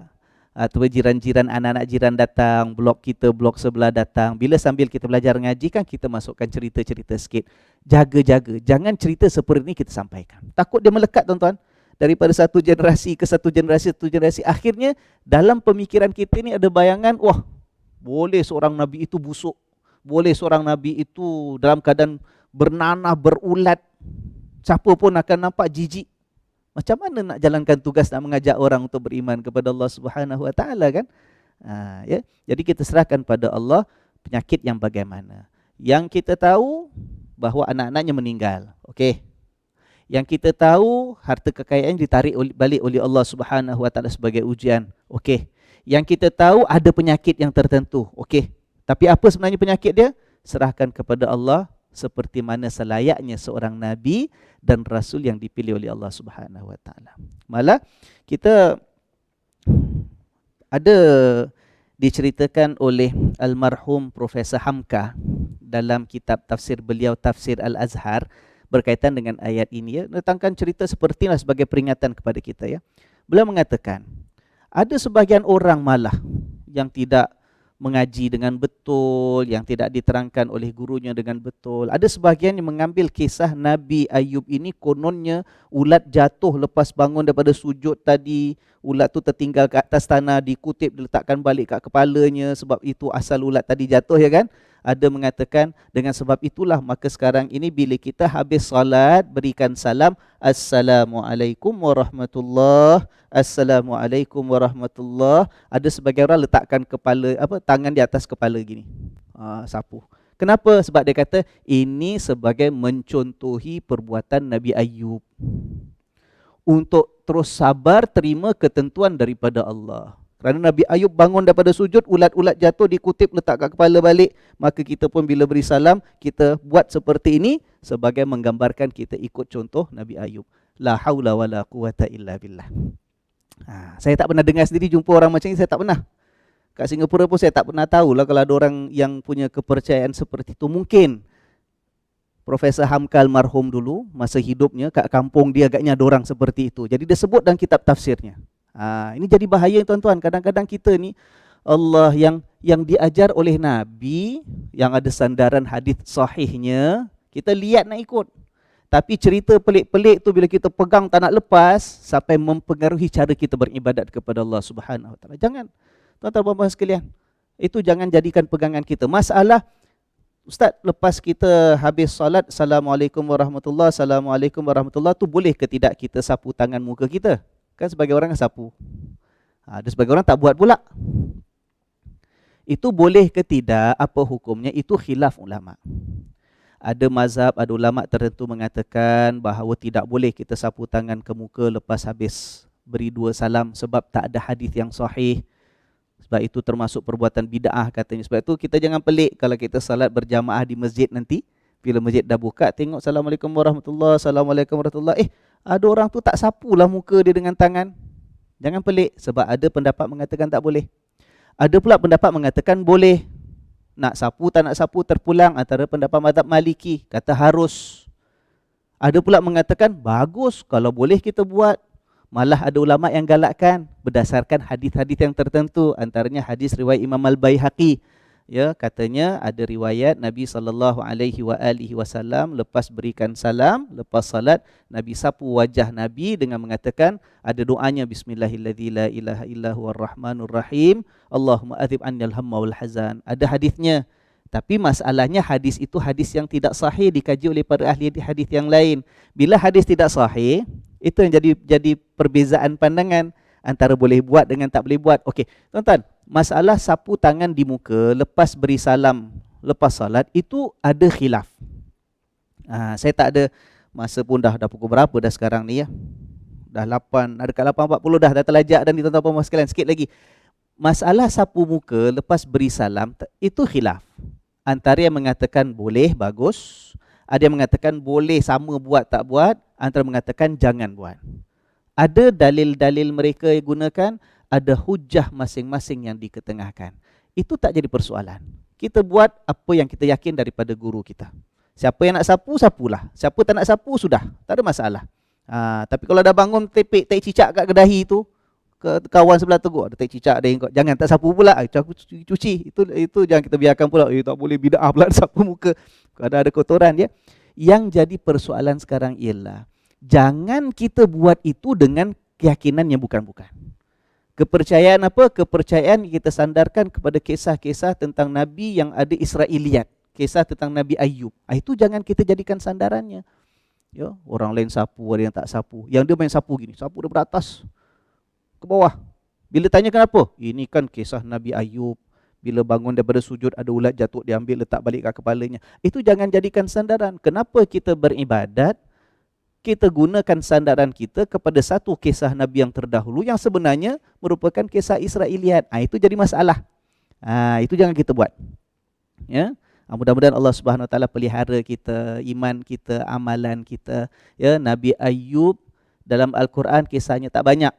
atau jiran-jiran, anak-anak jiran datang, blok kita, blok sebelah datang. Bila sambil kita belajar ngaji kan kita masukkan cerita-cerita sikit. Jaga-jaga, jangan cerita seperti ini kita sampaikan. Takut dia melekat tuan-tuan. Daripada satu generasi ke satu generasi, akhirnya dalam pemikiran kita ni ada bayangan, wah, boleh seorang Nabi itu busuk. Boleh seorang Nabi itu dalam keadaan bernanah, berulat. Siapa pun akan nampak jijik. Macam mana nak jalankan tugas nak mengajak orang untuk beriman kepada Allah Subhanahu Wa Taala kan? Ya. Jadi kita serahkan pada Allah penyakit yang bagaimana. Yang kita tahu bahawa anak-anaknya meninggal. Okey. Yang kita tahu harta kekayaan ditarik balik oleh Allah Subhanahu Wa Taala sebagai ujian. Okey. Yang kita tahu ada penyakit yang tertentu. Okey. Tapi apa sebenarnya penyakit dia? Serahkan kepada Allah. Seperti mana selayaknya seorang Nabi dan Rasul yang dipilih oleh Allah Subhanahu Wa Taala. Malah kita ada diceritakan oleh almarhum Profesor Hamka dalam kitab tafsir beliau, Tafsir Al-Azhar, berkaitan dengan ayat ini ya, datangkan cerita sepertilah sebagai peringatan kepada kita ya. Beliau mengatakan ada sebahagian orang malah yang tidak mengaji dengan betul, yang tidak diterangkan oleh gurunya dengan betul. Ada sebahagian yang mengambil kisah Nabi Ayub ini, kononnya ulat jatuh lepas bangun daripada sujud tadi, ulat tu tertinggal ke atas tanah, dikutip, diletakkan balik kat kepalanya, sebab itu asal ulat tadi jatuh ya kan. Ada mengatakan dengan sebab itulah maka sekarang ini bila kita habis salat berikan salam, Assalamualaikum warahmatullahi, Assalamualaikum warahmatullahi. Ada sebagian orang letakkan kepala tangan di atas kepala gini. Sapu. Kenapa? Sebab dia kata ini sebagai mencontohi perbuatan Nabi Ayub. Untuk terus sabar terima ketentuan daripada Allah. Kerana Nabi Ayub bangun daripada sujud, ulat-ulat jatuh, dikutip, letak kat kepala balik. Maka kita pun bila beri salam, kita buat seperti ini sebagai menggambarkan kita ikut contoh Nabi Ayub. La haula wa la quwata illa billah. Saya tak pernah dengar sendiri jumpa orang macam ni, saya tak pernah. Kat Singapura pun saya tak pernah tahulah kalau ada orang yang punya kepercayaan seperti itu. Mungkin Profesor Hamka almarhum dulu, masa hidupnya, kat kampung dia agaknya ada orang seperti itu. Jadi dia sebut dalam kitab tafsirnya. Ini jadi bahaya tuan-tuan. Kadang-kadang kita ni Allah yang diajar oleh Nabi, yang ada sandaran hadis sahihnya, kita lihat nak ikut. Tapi cerita pelik-pelik tu bila kita pegang tak nak lepas, sampai mempengaruhi cara kita beribadat kepada Allah Subhanahu Wa Taala. Jangan. Tuan-tuan dan puan sekalian, itu jangan jadikan pegangan kita. Masalah Ustaz, lepas kita habis salat, Assalamualaikum warahmatullahi, Assalamualaikum warahmatullahi, tu boleh ke tidak kita sapu tangan muka kita? Kan sebagai orang yang sapu. Ada sebagian orang tak buat pula. Itu boleh ke tidak, apa hukumnya, itu khilaf ulama. Ada mazhab, ada ulama tertentu mengatakan bahawa tidak boleh kita sapu tangan ke muka lepas habis beri 2 salam sebab tak ada hadis yang sahih. Sebab itu termasuk perbuatan bid'ah katanya. Sebab itu kita jangan pelik kalau kita salat berjamaah di masjid nanti. Bila masjid dah buka, tengok Assalamualaikum warahmatullahi, Assalamualaikum warahmatullahi. Ada orang tu tak sapulah muka dia dengan tangan. Jangan pelik sebab ada pendapat mengatakan tak boleh. Ada pula pendapat mengatakan boleh. Nak sapu tak nak sapu terpulang antara pendapat mazhab Maliki, kata harus. Ada pula mengatakan bagus kalau boleh kita buat. Malah ada ulama yang galakkan berdasarkan hadis-hadis yang tertentu, antaranya hadis riwayat Imam Al-Baihaqi. Ya, katanya ada riwayat Nabi SAW lepas berikan salam, lepas salat, Nabi sapu wajah Nabi dengan mengatakan, ada doanya, Bismillahilladzi la ilaha illahu ar-rahmanur rahim, Allahumma adhib annal hamma wal hazan. Ada hadisnya. Tapi masalahnya hadis itu hadis yang tidak sahih, dikaji oleh para ahli hadis yang lain. Bila hadis tidak sahih, itu yang jadi perbezaan pandangan antara boleh buat dengan tak boleh buat. Okey, tuan-tuan, masalah sapu tangan di muka lepas beri salam, lepas salat, itu ada khilaf. Saya tak ada masa pun dah pukul berapa dah sekarang ni ya. Dah 8, ada kat 8.40 dah terlajak dan tuan-tuan puan sekalian, sikit lagi. Masalah sapu muka lepas beri salam, itu khilaf. Antara yang mengatakan boleh, bagus. Ada yang mengatakan boleh, sama buat tak buat. Antara mengatakan jangan buat. Ada dalil-dalil mereka yang gunakan, ada hujah masing-masing yang diketengahkan. Itu tak jadi persoalan. Kita buat apa yang kita yakin daripada guru kita. Siapa yang nak sapu, sapulah. Siapa tak nak sapu, sudah. Tak ada masalah. Tapi kalau dah bangun tepek, tak cicak kat kedahi tu, ke kawan sebelah tegur, ada tak cicak, ada yang jangan tak sapu pula. Aku cuci. Itu jangan kita biarkan pula. Tak boleh bid'ah pula sapu muka. Kalau ada kotoran dia. Yang jadi persoalan sekarang ialah, jangan kita buat itu dengan keyakinan yang bukan-bukan. Kepercayaan apa? Kepercayaan kita sandarkan kepada kisah-kisah tentang Nabi yang ada Israiliyat. Kisah tentang Nabi Ayub. Itu jangan kita jadikan sandarannya. Ya, orang lain sapu, ada yang tak sapu. Yang dia main sapu gini, sapu daripada atas ke bawah. Bila tanya kenapa? Ini kan kisah Nabi Ayub. Bila bangun daripada sujud, ada ulat jatuh, diambil letak balik kat kepalanya. Itu jangan jadikan sandaran. Kenapa kita beribadat? Kita gunakan sandaran kita kepada satu kisah Nabi yang terdahulu yang sebenarnya merupakan kisah Israiliyat. Itu jadi masalah. Itu jangan kita buat. Ya. Mudah-mudahan Allah Subhanahu Wa Taala pelihara kita, iman kita, amalan kita. Ya, Nabi Ayub dalam Al-Quran kisahnya tak banyak.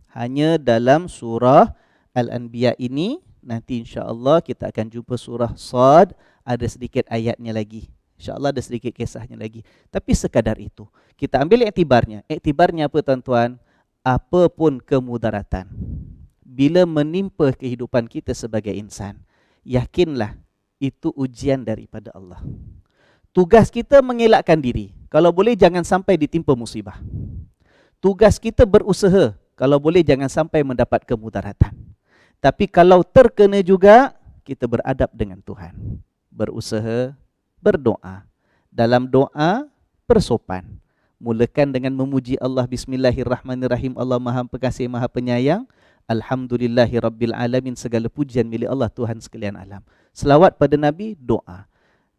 Hanya dalam surah Al-Anbiya ini. Nanti insya-Allah kita akan jumpa surah Sad, ada sedikit ayatnya lagi. InsyaAllah ada sedikit kisahnya lagi. Tapi sekadar itu. Kita ambil iktibarnya. Iktibarnya apa tuan-tuan? Apapun kemudaratan, bila menimpa kehidupan kita sebagai insan, yakinlah itu ujian daripada Allah. Tugas kita mengelakkan diri. Kalau boleh jangan sampai ditimpa musibah. Tugas kita berusaha. Kalau boleh jangan sampai mendapat kemudaratan. Tapi kalau terkena juga, kita beradab dengan Tuhan. Berusaha, berdoa. Dalam doa, bersopan. Mulakan dengan memuji Allah. Bismillahirrahmanirrahim. Allah Maha Pengasih, Maha Penyayang. Alhamdulillahirrabbilalamin. Segala pujian milik Allah, Tuhan sekalian alam. Selawat pada Nabi, doa.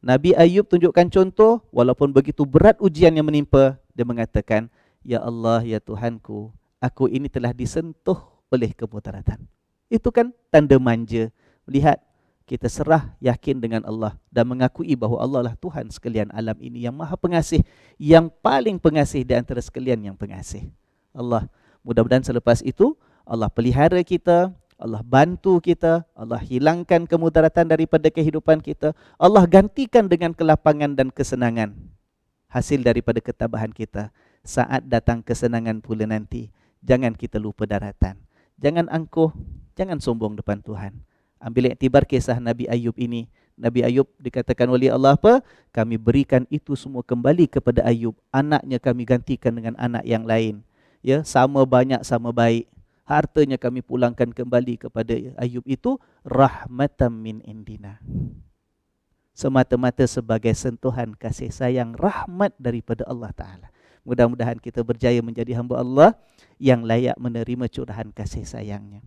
Nabi Ayub tunjukkan contoh, walaupun begitu berat ujian yang menimpa, dia mengatakan, Ya Allah, Ya Tuhanku, aku ini telah disentuh oleh kemudaratan. Itu kan tanda manja. Lihat, kita serah yakin dengan Allah dan mengakui bahawa Allah lah Tuhan sekalian alam ini yang Maha Pengasih, yang paling pengasih di antara sekalian yang pengasih. Allah, mudah-mudahan selepas itu Allah pelihara kita, Allah bantu kita, Allah hilangkan kemudaratan daripada kehidupan kita, Allah gantikan dengan kelapangan dan kesenangan hasil daripada ketabahan kita. Saat datang kesenangan pula nanti, jangan kita lupa daratan. Jangan angkuh, jangan sombong depan Tuhan. Ambil iktibar kisah Nabi Ayub ini. Nabi Ayub dikatakan oleh Allah apa? Kami berikan itu semua kembali kepada Ayub. Anaknya kami gantikan dengan anak yang lain. Ya, sama banyak, sama baik. Hartanya kami pulangkan kembali kepada Ayub itu rahmatan min indina. Semata-mata sebagai sentuhan kasih sayang, rahmat daripada Allah Ta'ala. Mudah-mudahan kita berjaya menjadi hamba Allah yang layak menerima curahan kasih sayangnya.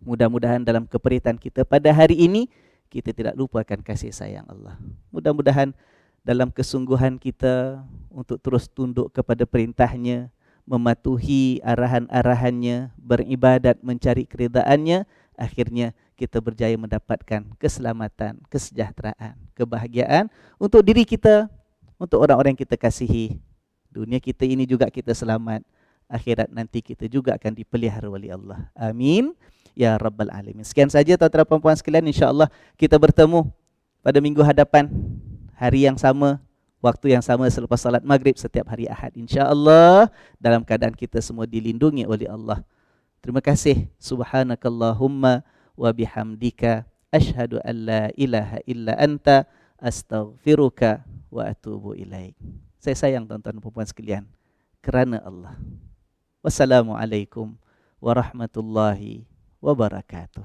Mudah-mudahan dalam keperitan kita pada hari ini, kita tidak lupakan kasih sayang Allah. Mudah-mudahan dalam kesungguhan kita untuk terus tunduk kepada perintahnya, mematuhi arahan-arahannya, beribadat mencari keridhaannya, akhirnya kita berjaya mendapatkan keselamatan, kesejahteraan, kebahagiaan untuk diri kita, untuk orang-orang yang kita kasihi. Dunia kita ini juga kita selamat, akhirat nanti kita juga akan dipelihara oleh Allah. Amin ya rabbal alamin. Sekian saja tuan-tuan dan puan sekalian, insya-Allah kita bertemu pada minggu hadapan, hari yang sama, waktu yang sama selepas salat maghrib setiap hari Ahad, insya-Allah, dalam keadaan kita semua dilindungi oleh Allah. Terima kasih. Subhanakallahumma wa bihamdika asyhadu an la ilaha illa anta astaghfiruka wa atubu ilaik. Saya sayang tuan-tuan dan puan sekalian kerana Allah. Wassalamualaikum warahmatullahi wabarakatuh.